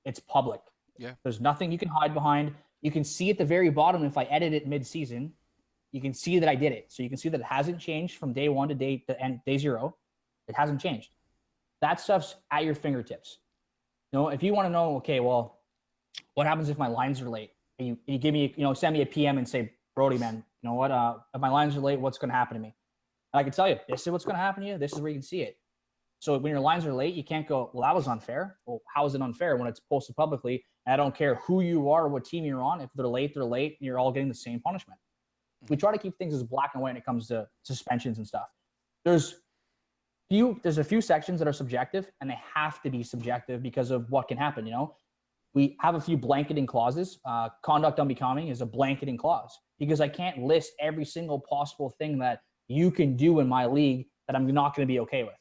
[SPEAKER 1] it's public.
[SPEAKER 2] Yeah.
[SPEAKER 1] There's nothing you can hide behind. You can see at the very bottom, if I edit it mid-season, you can see that I did it. So you can see that it hasn't changed from day one to day zero. It hasn't changed. That stuff's at your fingertips. If you want to know, okay, well, what happens if my lines are late? And you give me, send me a PM and say, Brodie, man, you know what? If my lines are late, what's going to happen to me? And I can tell you, this is what's going to happen to you. This is where you can see it. So when your lines are late, you can't go, well, that was unfair. Well, how is it unfair when it's posted publicly? And I don't care who you are or what team you're on. If they're late, they're late. And you're all getting the same punishment. We try to keep things as black and white when it comes to suspensions and stuff. There's a few sections that are subjective, and they have to be subjective because of what can happen. We have a few blanketing clauses. Conduct unbecoming is a blanketing clause because I can't list every single possible thing that you can do in my league that I'm not going to be okay with.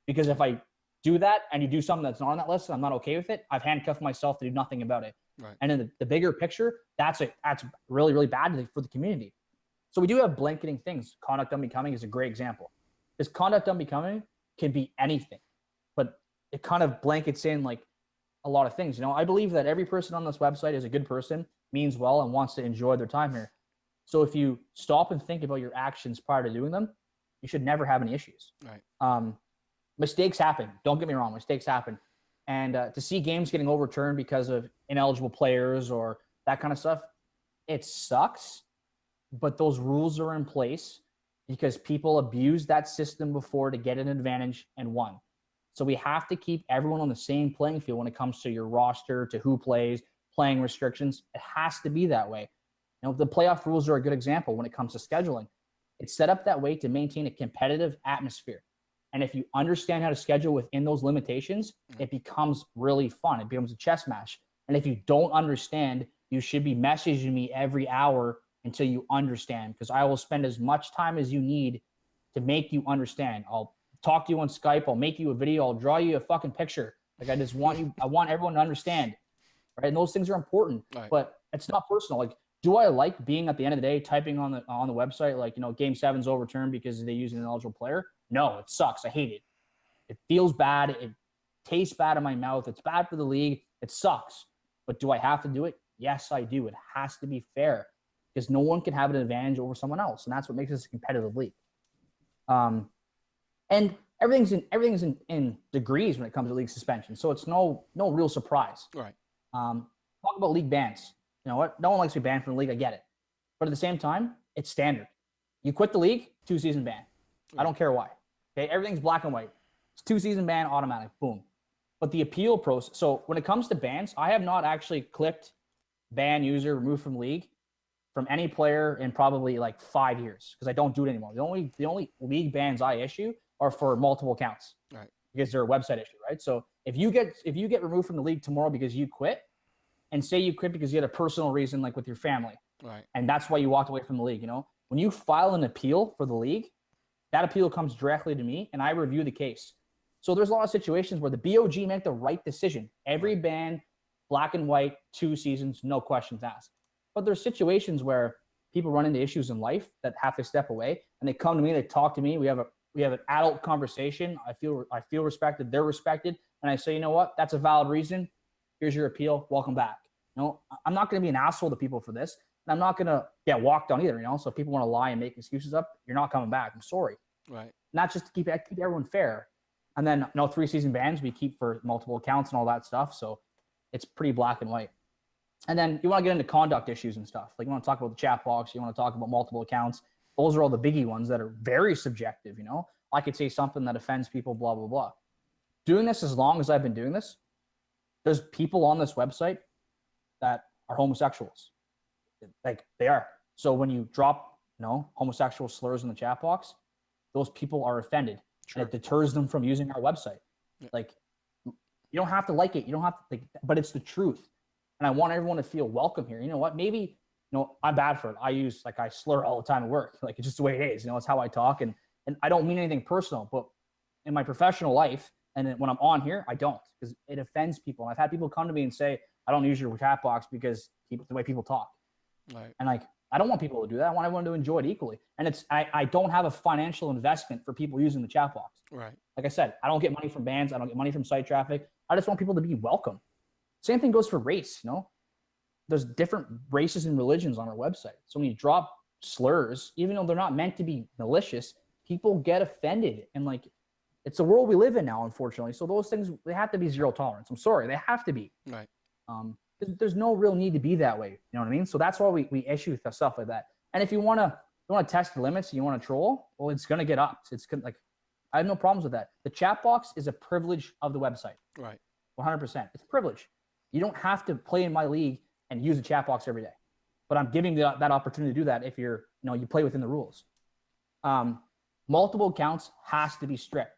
[SPEAKER 1] Because if I do that and you do something that's not on that list and I'm not okay with it, I've handcuffed myself to do nothing about it.
[SPEAKER 2] Right.
[SPEAKER 1] And in the bigger picture, that's really, really bad for the community. So we do have blanketing things. Conduct unbecoming is a great example. This conduct unbecoming can be anything, but it kind of blankets in like a lot of things. I believe that every person on this website is a good person, means well, and wants to enjoy their time here. So if you stop and think about your actions prior to doing them, you should never have any issues.
[SPEAKER 2] Right.
[SPEAKER 1] Mistakes happen. Don't get me wrong. Mistakes happen. And to see games getting overturned because of ineligible players or that kind of stuff, it sucks. But those rules are in place because people abused that system before to get an advantage and won. So we have to keep everyone on the same playing field when it comes to your roster, to who plays, playing restrictions. It has to be that way. The playoff rules are a good example when it comes to scheduling. It's set up that way to maintain a competitive atmosphere. And if you understand how to schedule within those limitations, it becomes really fun. It becomes a chess match. And if you don't understand, you should be messaging me every hour until you understand, because I will spend as much time as you need to make you understand. I'll talk to you on Skype. I'll make you a video. I'll draw you a fucking picture. Like I want everyone to understand, right? And those things are important,
[SPEAKER 2] right.
[SPEAKER 1] But it's not personal. Like, do I like being at the end of the day typing on the website like, game 7's overturned because they use an ineligible player? No, it sucks. I hate it. It feels bad. It tastes bad in my mouth. It's bad for the league. It sucks. But do I have to do it? Yes, I do. It has to be fair because no one can have an advantage over someone else, and that's what makes this a competitive league. And everything's in degrees when it comes to league suspension, so it's no real surprise.
[SPEAKER 2] Right.
[SPEAKER 1] Talk about league bans. You know what? No one likes to be banned from the league. I get it. But at the same time, it's standard. You quit the league, 2-season ban. I don't care why. Okay, everything's black and white. It's 2-season ban, automatic, boom. But the appeal process, so when it comes to bans, I have not actually clicked ban user, remove from league from any player in probably like 5 years because I don't do it anymore. The only league bans I issue are for multiple accounts.
[SPEAKER 2] Right.
[SPEAKER 1] Because they're a website issue, right? So if you get removed from the league tomorrow because you quit, and say you quit because you had a personal reason, like with your family,
[SPEAKER 2] right,
[SPEAKER 1] and that's why you walked away from the league, when you file an appeal for the league, that appeal comes directly to me, and I review the case. So there's a lot of situations where the BOG make the right decision. Every ban, black and white, 2 seasons, no questions asked. But there's situations where people run into issues in life that have to step away, and they come to me, they talk to me. We have an adult conversation. I feel respected. They're respected, and I say, you know what? That's a valid reason. Here's your appeal. Welcome back. I'm not going to be an asshole to people for this, and I'm not going to get walked on either. So if people want to lie and make excuses up, you're not coming back. I'm sorry.
[SPEAKER 2] Right.
[SPEAKER 1] Not just to keep everyone fair. And then 3-season bans we keep for multiple accounts and all that stuff. So it's pretty black and white. And then you want to get into conduct issues and stuff. Like you want to talk about the chat box. You want to talk about multiple accounts. Those are all the biggie ones that are very subjective. I could say something that offends people, blah, blah, blah. Doing this as long as I've been doing this, there's people on this website that are homosexuals. Like they are. So when you drop, homosexual slurs in the chat box, those people are offended. Sure. And it deters them from using our website. Yeah. Like you don't have to like it. You don't have to, but it's the truth. And I want everyone to feel welcome here. You know what? Maybe, I'm bad for it. I slur all the time at work. Like it's just the way it is. It's how I talk. And I don't mean anything personal, but in my professional life, and when I'm on here, I don't, because it offends people. And I've had people come to me and say, I don't use your chat box because the way people talk.
[SPEAKER 2] Right.
[SPEAKER 1] And I don't want people to do that. I want everyone to enjoy it equally. And I don't have a financial investment for people using the chat box.
[SPEAKER 2] Right.
[SPEAKER 1] Like I said, I don't get money from bans. I don't get money from site traffic. I just want people to be welcome. Same thing goes for race. There's different races and religions on our website. So when you drop slurs, even though they're not meant to be malicious, people get offended. And it's the world we live in now, unfortunately. So those things, they have to be zero tolerance. I'm sorry, they have to be.
[SPEAKER 2] Right.
[SPEAKER 1] There's no real need to be that way. You know what I mean? So that's why we issue stuff like that. And if you want to test the limits, you want to troll, well, it's going to get up. I have no problems with that. The chat box is a privilege of the website.
[SPEAKER 2] Right.
[SPEAKER 1] 100%. It's a privilege. You don't have to play in my league and use a chat box every day. But I'm giving you that opportunity to do that if you play within the rules. Multiple accounts has to be strict.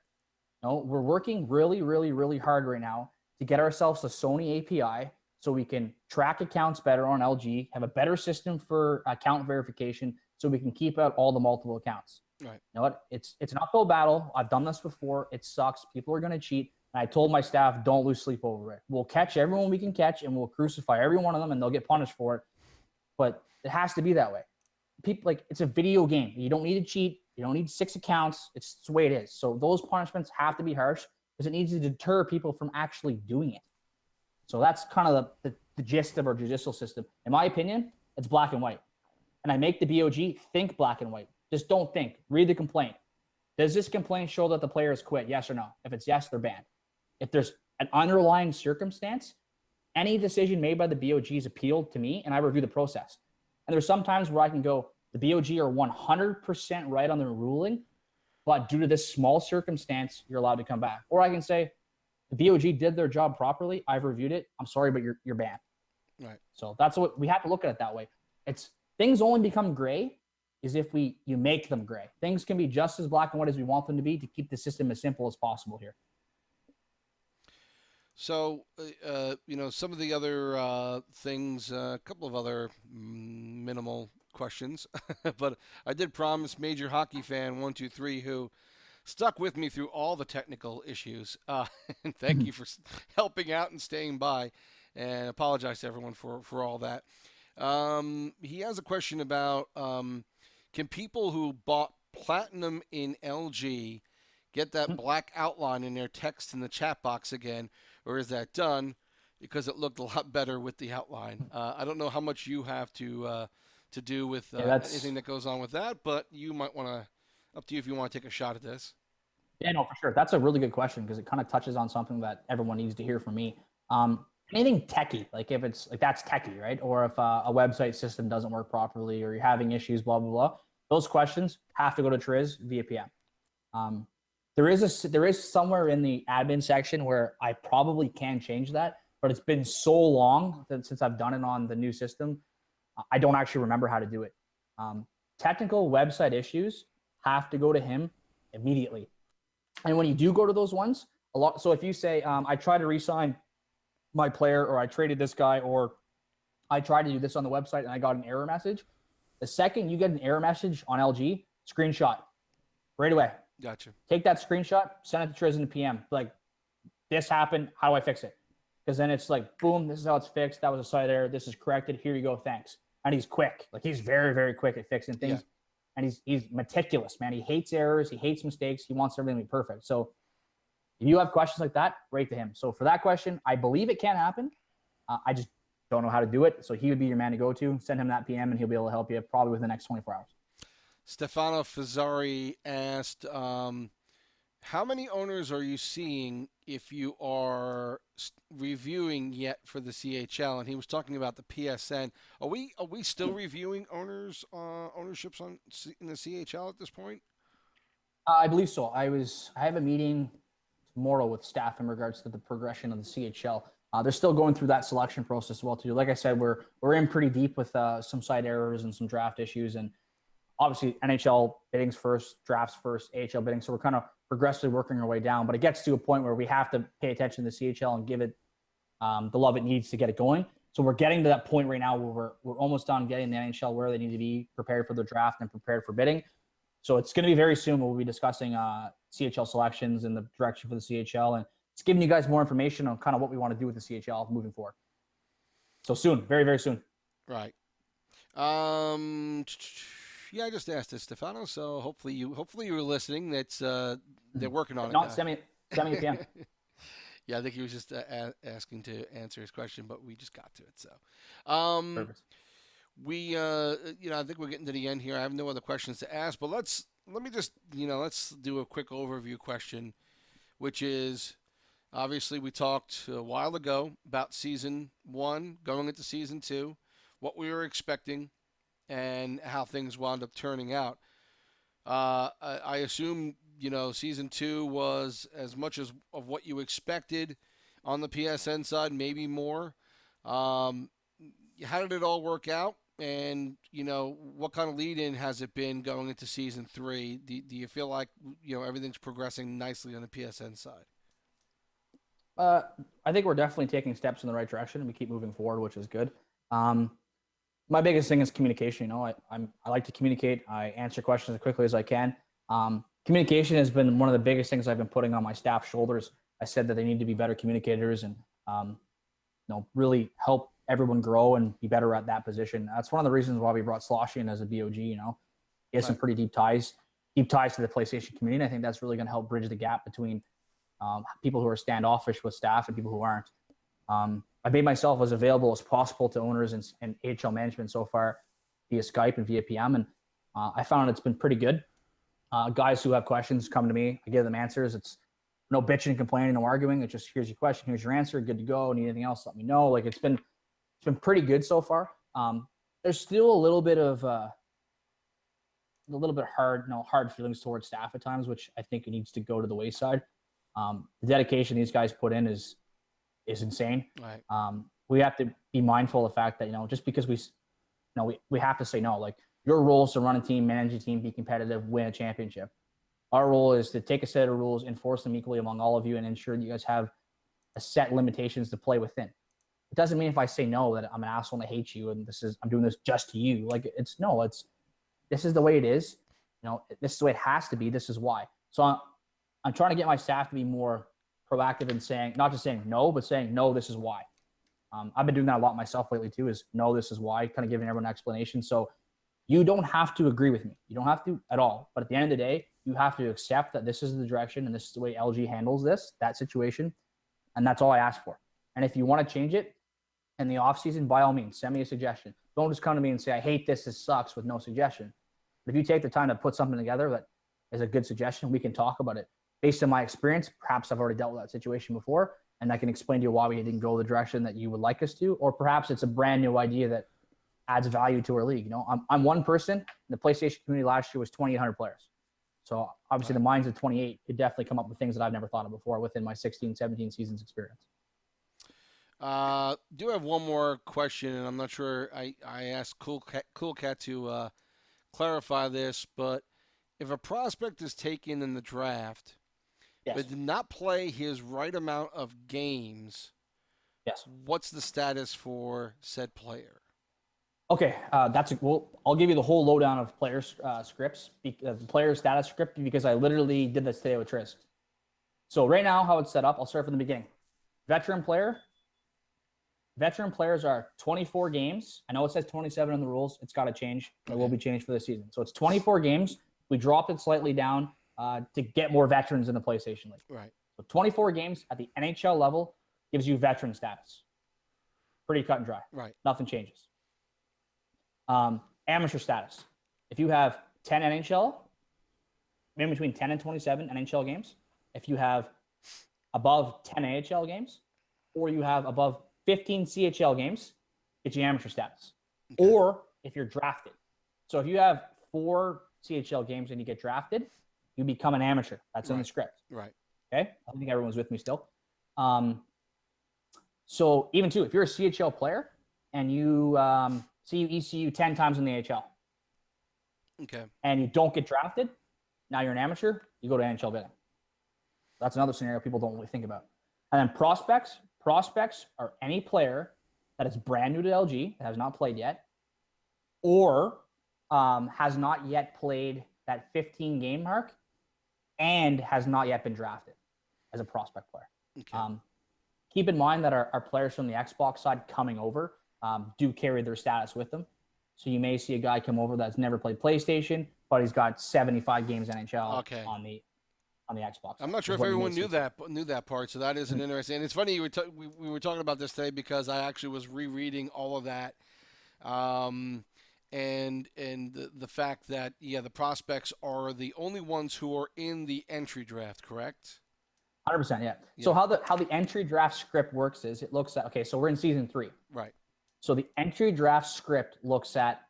[SPEAKER 1] We're working really, really, really hard right now to get ourselves a Sony API so we can track accounts better on LG, have a better system for account verification so we can keep out all the multiple accounts.
[SPEAKER 2] Right.
[SPEAKER 1] You know what? It's an uphill battle. I've done this before. It sucks. People are going to cheat. And I told my staff, don't lose sleep over it. We'll catch everyone we can catch and we'll crucify every one of them and they'll get punished for it. But it has to be that way. People it's a video game. You don't need to cheat. You don't need 6 accounts. It's the way it is. So those punishments have to be harsh because it needs to deter people from actually doing it. So that's kind of the gist of our judicial system. In my opinion, it's black and white. And I make the BOG think black and white. Just don't think. Read the complaint. Does this complaint show that the player has quit? Yes or no? If it's yes, they're banned. If there's an underlying circumstance, any decision made by the BOG is appealed to me and I review the process. And there's some times where I can go, the BOG are 100% right on their ruling, but due to this small circumstance, you're allowed to come back. Or I can say, the BOG did their job properly. I've reviewed it. I'm sorry, but you're banned.
[SPEAKER 2] Right.
[SPEAKER 1] So that's what we have to look at it that way. Things only become gray is if you make them gray. Things can be just as black and white as we want them to be to keep the system as simple as possible here.
[SPEAKER 2] So, some of the other things, a couple of other minimal questions, but I did promise Major Hockey Fan 123 who stuck with me through all the technical issues. And thank you for helping out and staying by, and apologize to everyone for all that. He has a question about, can people who bought Platinum in LG get that black outline in their text in the chat box again, or is that done because it looked a lot better with the outline? I don't know how much you have to do with anything that goes on with that, but you might want to, up to you if you want to take a shot at this.
[SPEAKER 1] Yeah, no, for sure. That's a really good question because it kind of touches on something that everyone needs to hear from me. Anything techie, if it's that's techie, right? Or if a website system doesn't work properly or you're having issues, blah, blah, blah, those questions have to go to Triz via PM. There is somewhere in the admin section where I probably can change that, but it's been so long since I've done it on the new system. I don't actually remember how to do it. Technical website issues have to go to him immediately. And when you do go to those ones, so if you say, I tried to re-sign my player, or I traded this guy, or I tried to do this on the website and I got an error message, the second you get an error message on LG, screenshot right away.
[SPEAKER 2] Gotcha. Take
[SPEAKER 1] that screenshot, send it to Triz in the PM. This happened. How do I fix it? Because then it's boom, this is how it's fixed. That was a site error. This is corrected. Here you go. Thanks. and he's quick. Like he's very, very quick at fixing things.
[SPEAKER 2] Yeah.
[SPEAKER 1] And he's meticulous, man. He hates errors. He hates mistakes. He wants everything to be perfect. So if you have questions like that, right to him. So for that question, I believe it can happen. I just don't know how to do it. So he would be your man to go to. Send him that PM, and he'll be able to help you probably within the next 24 hours.
[SPEAKER 2] Stefano Fazzari asked, how many owners are you seeing if you are reviewing yet for the CHL? And he was talking about the PSN. Are we still reviewing ownerships in the CHL at this point?
[SPEAKER 1] I believe so. I have a meeting tomorrow with staff in regards to the progression of the CHL. They're still going through that selection process as well too. Like I said, we're in pretty deep with some side errors and some draft issues, and obviously NHL biddings first, drafts first, AHL bidding. So we're kind of progressively working our way down, but it gets to a point where we have to pay attention to the CHL and give it the love it needs to get it going. So we're getting to that point right now where we're almost done getting the NHL where they need to be prepared for the draft and prepared for bidding. So it's going to be very soon. We'll be discussing CHL selections and the direction for the CHL, and it's giving you guys more information on kind of what we want to do with the CHL moving forward. So soon, very, very soon.
[SPEAKER 2] Right. Yeah, I just asked this, Stefano. So hopefully you were listening. That's they're working on it.
[SPEAKER 1] Not send me a PM.
[SPEAKER 2] Yeah, I think he was just asking to answer his question, but we just got to it. So,
[SPEAKER 1] Perfect.
[SPEAKER 2] we I think we're getting to the end here. I have no other questions to ask, but let's do a quick overview question, which is obviously we talked a while ago about season 1 going into season 2, what we were expecting, and how things wound up turning out. I assume season 2 was as much of what you expected on the PSN side, maybe more. How did it all work out? And, what kind of lead-in has it been going into season 3? Do you feel like, everything's progressing nicely on the PSN side?
[SPEAKER 1] I think we're definitely taking steps in the right direction, and we keep moving forward, which is good. My biggest thing is communication. I like to communicate. I answer questions as quickly as I can. Communication has been one of the biggest things I've been putting on my staff's shoulders. I said that they need to be better communicators and, really help everyone grow and be better at that position. That's one of the reasons why we brought Sloshy in as a BOG. He has some pretty deep ties to the PlayStation community. And I think that's really going to help bridge the gap between people who are standoffish with staff and people who aren't. I made myself as available as possible to owners and AHL management so far via Skype and via PM. And I found it's been pretty good. Guys who have questions come to me. I give them answers. It's no bitching and complaining, no arguing. It's just, here's your question, here's your answer, good to go. Need anything else, let me know. Like it's been pretty good so far. There's still a little bit of hard feelings towards staff at times, which I think it needs to go to the wayside. The dedication these guys put in is insane.
[SPEAKER 2] Right.
[SPEAKER 1] We have to be mindful of the fact that, just because we have to say no. Like your role is to run a team, manage a team, be competitive, win a championship. Our role is to take a set of rules, enforce them equally among all of you, and ensure that you guys have a set limitations to play within. It doesn't mean if I say no that I'm an asshole and I hate you and I'm doing this just to you. Like this is the way it is. This is the way it has to be. This is why. So I'm trying to get my staff to be more proactive in saying, not just saying no, but saying no, this is why. I've been doing that a lot myself lately too, is no, this is why, kind of giving everyone an explanation. So you don't have to agree with me. You don't have to at all. But at the end of the day, you have to accept that this is the direction and this is the way LG handles that situation. And that's all I ask for. And if you want to change it in the off season, by all means, send me a suggestion. Don't just come to me and say, I hate this sucks with no suggestion. But if you take the time to put something together that is a good suggestion, we can talk about it. Based on my experience, perhaps I've already dealt with that situation before, and I can explain to you why we didn't go the direction that you would like us to, or perhaps it's a brand new idea that adds value to our league. I'm one person. The PlayStation community last year was 2,800 players. So obviously the minds of 28 could definitely come up with things that I've never thought of before within my 16, 17 seasons experience.
[SPEAKER 2] Do have one more question, and I'm not sure. I asked Cool Cat to clarify this, but if a prospect is taken in the draft,
[SPEAKER 1] yes,
[SPEAKER 2] but did not play his right amount of games,
[SPEAKER 1] yes,
[SPEAKER 2] what's the status for said player?
[SPEAKER 1] Okay, I'll give you the whole lowdown of players' scripts, the player status script, because I literally did this today with Trisk. So right now, how it's set up, I'll start from the beginning. Veteran player veteran players are 24 games. I know it says 27 in the rules. It's got to change. It will be changed for this season. So it's 24 games. We dropped it slightly down to get more veterans in the PlayStation League.
[SPEAKER 2] Right.
[SPEAKER 1] So 24 games at the NHL level gives you veteran status. Pretty cut and dry.
[SPEAKER 2] Right.
[SPEAKER 1] Nothing changes. Amateur status. If you have 10 NHL, in between 10 and 27 NHL games, if you have above 10 AHL games, or you have above 15 CHL games, it's your amateur status. Okay. Or if you're drafted. So if you have 4 CHL games and you get drafted, you become an amateur. That's in the script.
[SPEAKER 2] Right.
[SPEAKER 1] Okay? I think everyone's with me still. So even too, if you're a CHL player and you see you ECU 10 times in the AHL,
[SPEAKER 2] okay,
[SPEAKER 1] and you don't get drafted, now you're an amateur, you go to NHL bidding. That's another scenario people don't really think about. And then prospects are any player that is brand new to LG, that has not played yet, or has not yet played that 15 game mark and has not yet been drafted as a prospect player. Okay. Keep in mind that our players from the Xbox side coming over do carry their status with them. So you may see a guy come over that's never played PlayStation, but he's got 75 games NHL on the Xbox.
[SPEAKER 2] I'm not sure if everyone knew that part, so that is an interesting. And it's funny we were talking about this today because I actually was rereading all of that, and the fact that the prospects are the only ones who are in the entry draft, correct?
[SPEAKER 1] 100%, yeah. So how the entry draft script works is it looks at so we're in season 3,
[SPEAKER 2] right?
[SPEAKER 1] So the entry draft script looks at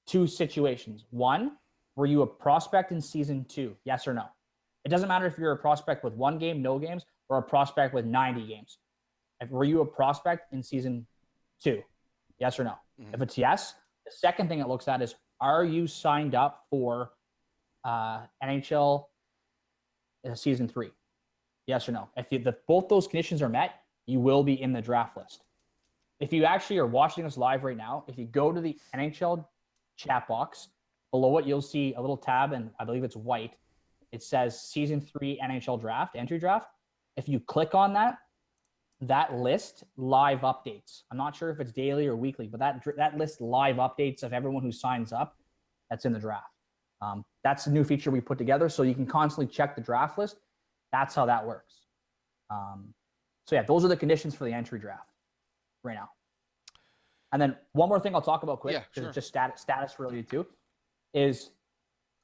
[SPEAKER 1] 2 situations. One, were you a prospect in season 2? Yes or no? It doesn't matter if you're a prospect with 1 game, no games, or a prospect with 90 games. Were you a prospect in season 2? Yes or no? Mm-hmm. If it's yes, the second thing it looks at is, are you signed up for NHL season 3? Yes or no? If both those conditions are met, you will be in the draft list. If you actually are watching us live right now, if you go to the NHL chat box, below it, you'll see a little tab, and I believe it's white. It says Season 3 NHL Draft, Entry Draft. If you click on that list live updates. I'm not sure if it's daily or weekly, but that list live updates of everyone who signs up that's in the draft. That's a new feature we put together, so you can constantly check the draft list. That's how that works. So those are the conditions for the entry draft right now. And then one more thing I'll talk about quick, because it's just status related too, is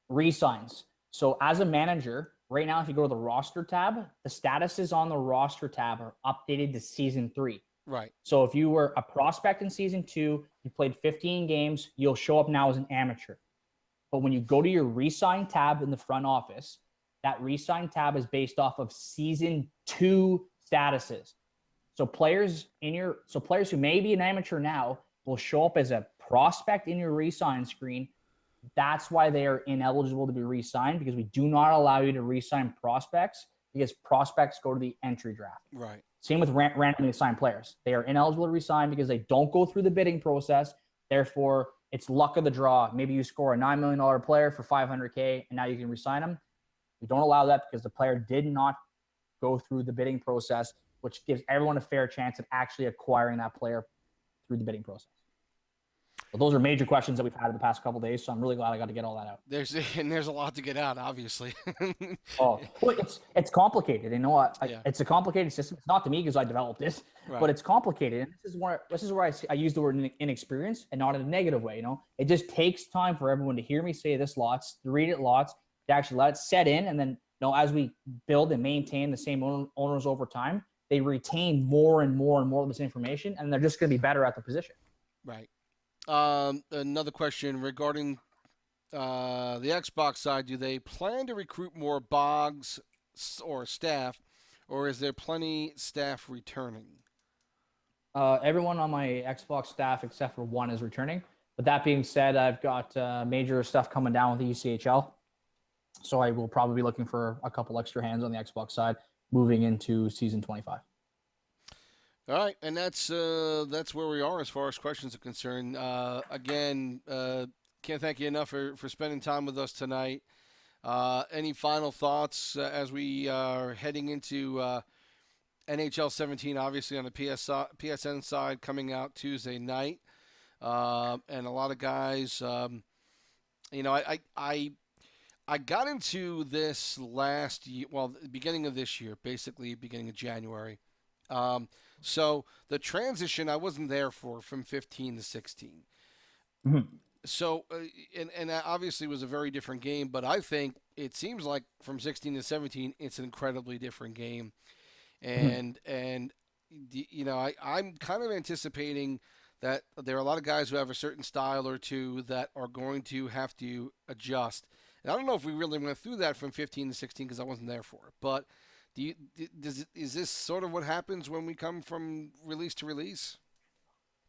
[SPEAKER 1] re-signs. So as a manager, right now, if you go to the roster tab, the statuses on the roster tab are updated to season 3.
[SPEAKER 2] Right.
[SPEAKER 1] So if you were a prospect in season 2, you played 15 games, you'll show up now as an amateur. But when you go to your re-sign tab in the front office, that re-sign tab is based off of season 2 statuses. So players who may be an amateur now will show up as a prospect in your re-sign screen. That's why they are ineligible to be re-signed, because we do not allow you to re-sign prospects, because prospects go to the entry draft.
[SPEAKER 2] Right.
[SPEAKER 1] Same with randomly assigned players. They are ineligible to re-sign because they don't go through the bidding process. Therefore, it's luck of the draw. Maybe you score a $9 million player for $500K and now you can re-sign them. We don't allow that because the player did not go through the bidding process, which gives everyone a fair chance of actually acquiring that player through the bidding process. Well, those are major questions that we've had in the past couple of days, so I'm really glad I got to get all that out.
[SPEAKER 2] There's a lot to get out, obviously.
[SPEAKER 1] Well, it's complicated. You know, it's a complicated system. It's not to me because I developed it, but it's complicated. And this is where I use the word inexperience, and not in a negative way. You know, it just takes time for everyone to hear me say this lots, to read it lots, to actually let it set in, and then as we build and maintain the same owners over time, they retain more and more and more of this information, and they're just going to be better at the position.
[SPEAKER 2] Right. Another question regarding the Xbox side. Do they plan to recruit more Bogs or staff, or is there plenty staff returning?
[SPEAKER 1] Everyone on my Xbox staff except for one is returning. But that being said, I've got major stuff coming down with the ECHL. So I will probably be looking for a couple extra hands on the Xbox side moving into season 25.
[SPEAKER 2] All right, and that's where we are as far as questions are concerned. Again, can't thank you enough for spending time with us tonight. Any final thoughts as we are heading into NHL 17, obviously on the PSN side, coming out Tuesday night, and a lot of guys. I got into this last year, well, the beginning of this year, basically beginning of January. So the transition I wasn't there for from 15 to 16.
[SPEAKER 1] Mm-hmm.
[SPEAKER 2] So, and that obviously was a very different game, but I think it seems like from 16 to 17, it's an incredibly different game. And I'm kind of anticipating that there are a lot of guys who have a certain style or two that are going to have to adjust. And I don't know if we really went through that from 15 to 16 because I wasn't there for it. But is this sort of what happens when we come from release to release?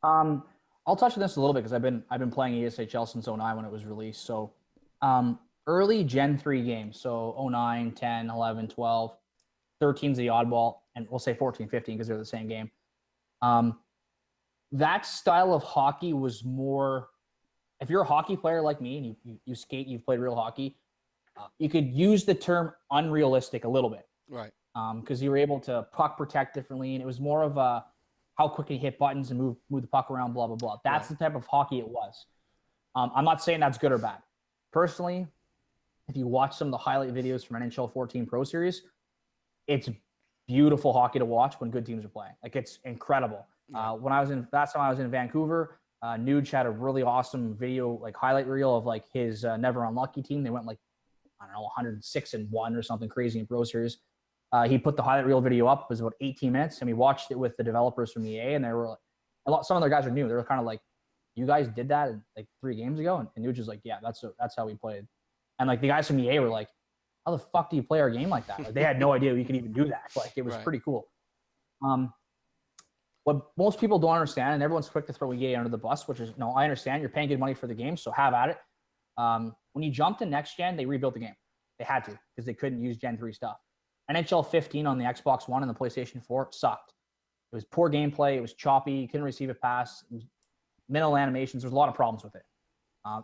[SPEAKER 1] I'll touch on this a little bit because I've been playing ESHL since 09 when it was released. So early Gen 3 games, so 09, 10, 11, 12, 13's the oddball, and we'll say 14, 15 because they're the same game. That style of hockey was more, if you're a hockey player like me and you skate, you've played real hockey, you could use the term unrealistic a little bit.
[SPEAKER 2] Right.
[SPEAKER 1] Because you were able to puck protect differently, and it was more of a how quick you hit buttons and move the puck around, blah, blah, blah. That's the type of hockey it was. I'm not saying that's good or bad. Personally, if you watch some of the highlight videos from NHL 14 Pro Series, it's beautiful hockey to watch when good teams are playing. Like, it's incredible. Last time I was in Vancouver, Nuge had a really awesome video, like highlight reel of like his Never Unlucky team. They went like, I don't know, 106-1 or something crazy in Pro Series. He put the highlight reel video up. It was about 18 minutes, and we watched it with the developers from EA, and they were like, some of their guys are new. They were kind of like, "You guys did that like 3 games ago?" And Nuge was like, "Yeah, that's how we played." And like the guys from EA were like, "How the fuck do you play our game like that?" Like, they had no idea we could even do that. Like, it was pretty cool. What most people don't understand, and everyone's quick to throw EA under the bus, which is, no, I understand. You're paying good money for the game, so have at it. When you jumped to next gen, they rebuilt the game. They had to because they couldn't use Gen 3 stuff. NHL 15 on the Xbox One and the PlayStation 4 sucked. It was poor gameplay. It was choppy. You couldn't receive a pass. It was minimal animations. There's a lot of problems with it.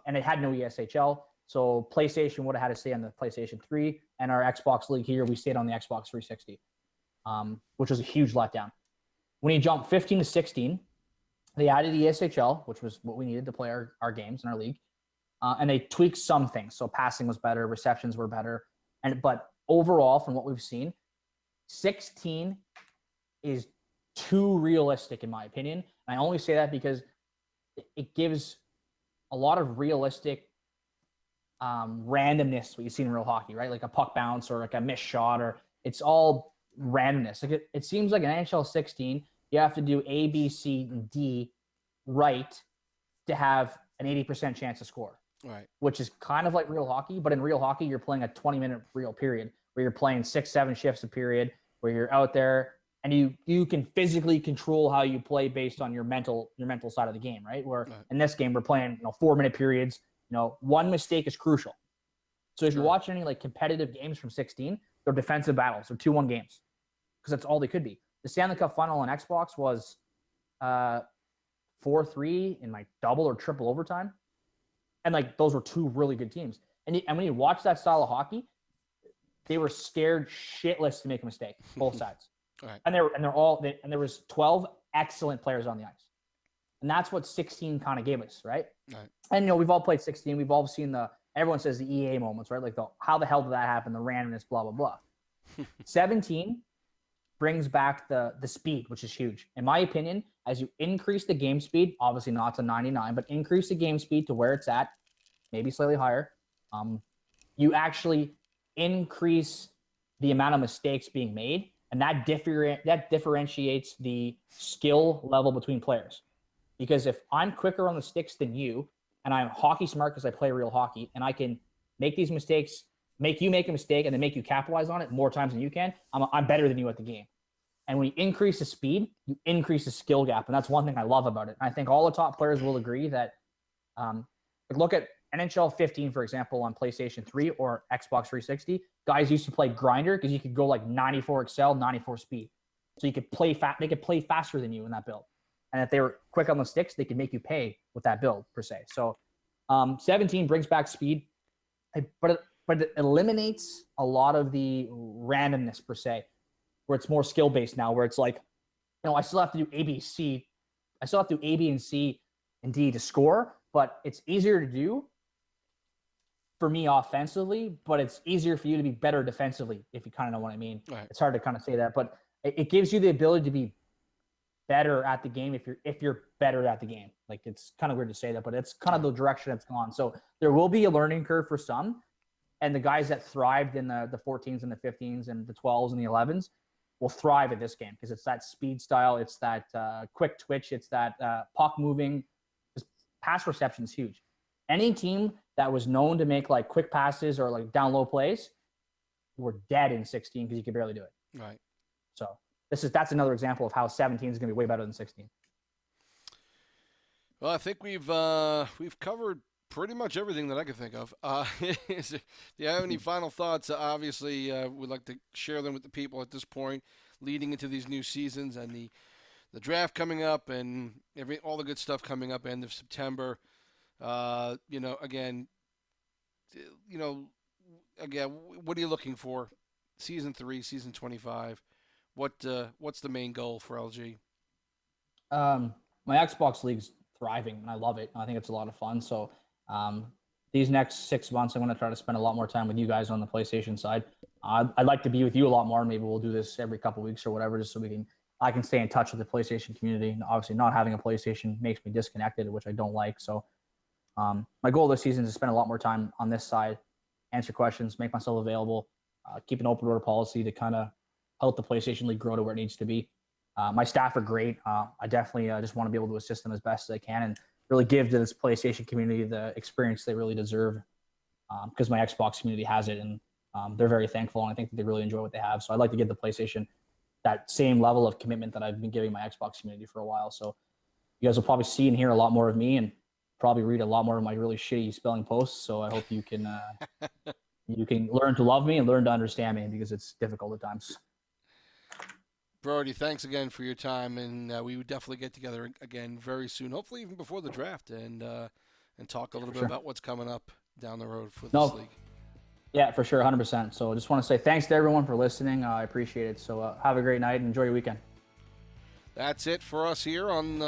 [SPEAKER 1] And it had no ESHL. So PlayStation would have had to stay on the PlayStation 3. And our Xbox League here, we stayed on the Xbox 360, which was a huge letdown. When you jump 15 to 16, they added ESHL, which was what we needed to play our games in our league. And they tweaked some things. So passing was better. Receptions were better. But overall, from what we've seen, 16 is too realistic, in my opinion. And I only say that because it gives a lot of realistic randomness, what you see in real hockey, right? Like a puck bounce or like a missed shot, or it's all randomness. Like it seems like in NHL 16, you have to do A, B, C, and D right to have an 80% chance to score.
[SPEAKER 2] Right.
[SPEAKER 1] Which is kind of like real hockey, but in real hockey, you're playing a 20-minute real period where you're playing 6-7 shifts a period, where you're out there and you can physically control how you play based on your mental side of the game, right? Where in this game, we're playing 4-minute periods. One mistake is crucial. So if you watch any like competitive games from 16, they're defensive battles. They're 2-1 games because that's all they could be. The Stanley Cup final on Xbox was 4-3 in like double or triple overtime. And like those were 2 really good teams. And when you watch that style of hockey, they were scared shitless to make a mistake, both sides.
[SPEAKER 2] Right.
[SPEAKER 1] And there was 12 excellent players on the ice. And that's what 16 kind of gave us, right?
[SPEAKER 2] Right.
[SPEAKER 1] And we've all played 16. We've all seen everyone says the EA moments, right? Like how the hell did that happen? The randomness, blah, blah, blah. 17 brings back the speed, which is huge. In my opinion, as you increase the game speed, obviously not to 99, but increase the game speed to where it's at, maybe slightly higher, you actually increase the amount of mistakes being made, and that differentiates the skill level between players. Because if I'm quicker on the sticks than you, and I'm hockey smart because I play real hockey, and I can make these mistakes, make you make a mistake, and then make you capitalize on it more times than you can, I'm better than you at the game. And when you increase the speed, you increase the skill gap, and that's one thing I love about it. And I think all the top players will agree that look at NHL 15, for example, on PlayStation 3 or Xbox 360. Guys used to play grinder because you could go like 94 excel, 94 speed. So you could play they could play faster than you in that build. And if they were quick on the sticks, they could make you pay with that build, per se. So 17 brings back speed, but it eliminates a lot of the randomness, per se. where it's more skill based now, where it's like, I still have to do A, B, C. I still have to do A, B, and C and D to score, but it's easier to do for me offensively, but it's easier for you to be better defensively, if you kind of know what I mean.
[SPEAKER 2] Right.
[SPEAKER 1] It's hard to kind of say that, but it gives you the ability to be better at the game if you're better at the game. Like, it's kind of weird to say that, but it's kind of the direction it's gone. So there will be a learning curve for some, and the guys that thrived in the 14s and the 15s and the 12s and the 11s will thrive at this game, because it's that speed style, it's that quick twitch, it's that puck moving. Just pass reception is huge. Any team that was known to make like quick passes or like down low plays were dead in 16 because you could barely do it.
[SPEAKER 2] Right.
[SPEAKER 1] So that's another example of how 17 is going to be way better than 16.
[SPEAKER 2] Well, I think we've covered pretty much everything that I could think of. Do you have any final thoughts? Obviously, we'd like to share them with the people at this point, leading into these new seasons and the draft coming up and all the good stuff coming up end of September. Again, what are you looking for? Season 3, season 25. What's the main goal for LG?
[SPEAKER 1] My Xbox League's thriving, and I love it. I think it's a lot of fun. So these next 6 months, I'm going to try to spend a lot more time with you guys on the PlayStation side. I'd like to be with you a lot more. Maybe we'll do this every couple of weeks or whatever, just so I can stay in touch with the PlayStation community. And obviously, not having a PlayStation makes me disconnected, which I don't like. So my goal this season is to spend a lot more time on this side, answer questions, make myself available, keep an open door policy to kind of help the PlayStation League grow to where it needs to be. My staff are great. I definitely just want to be able to assist them as best as I can and really give to this PlayStation community the experience they really deserve, because my Xbox community has it, and they're very thankful, and I think that they really enjoy what they have. So I'd like to give the PlayStation that same level of commitment that I've been giving my Xbox community for a while. So you guys will probably see and hear a lot more of me, and probably read a lot more of my really shitty spelling posts. So I hope you can learn to love me and learn to understand me, because it's difficult at times.
[SPEAKER 2] Brodie, thanks again for your time, and we would definitely get together again very soon, hopefully even before the draft, and talk a little bit about what's coming up down the road for this league.
[SPEAKER 1] Yeah, for sure, 100%. So I just want to say thanks to everyone for listening. I appreciate it. So have a great night and enjoy your weekend.
[SPEAKER 2] That's it for us here on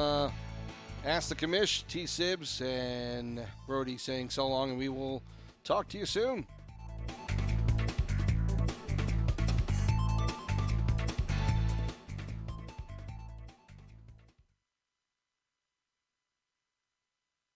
[SPEAKER 2] Ask the Commish. TSibs and Brodie saying so long, and we will talk to you soon.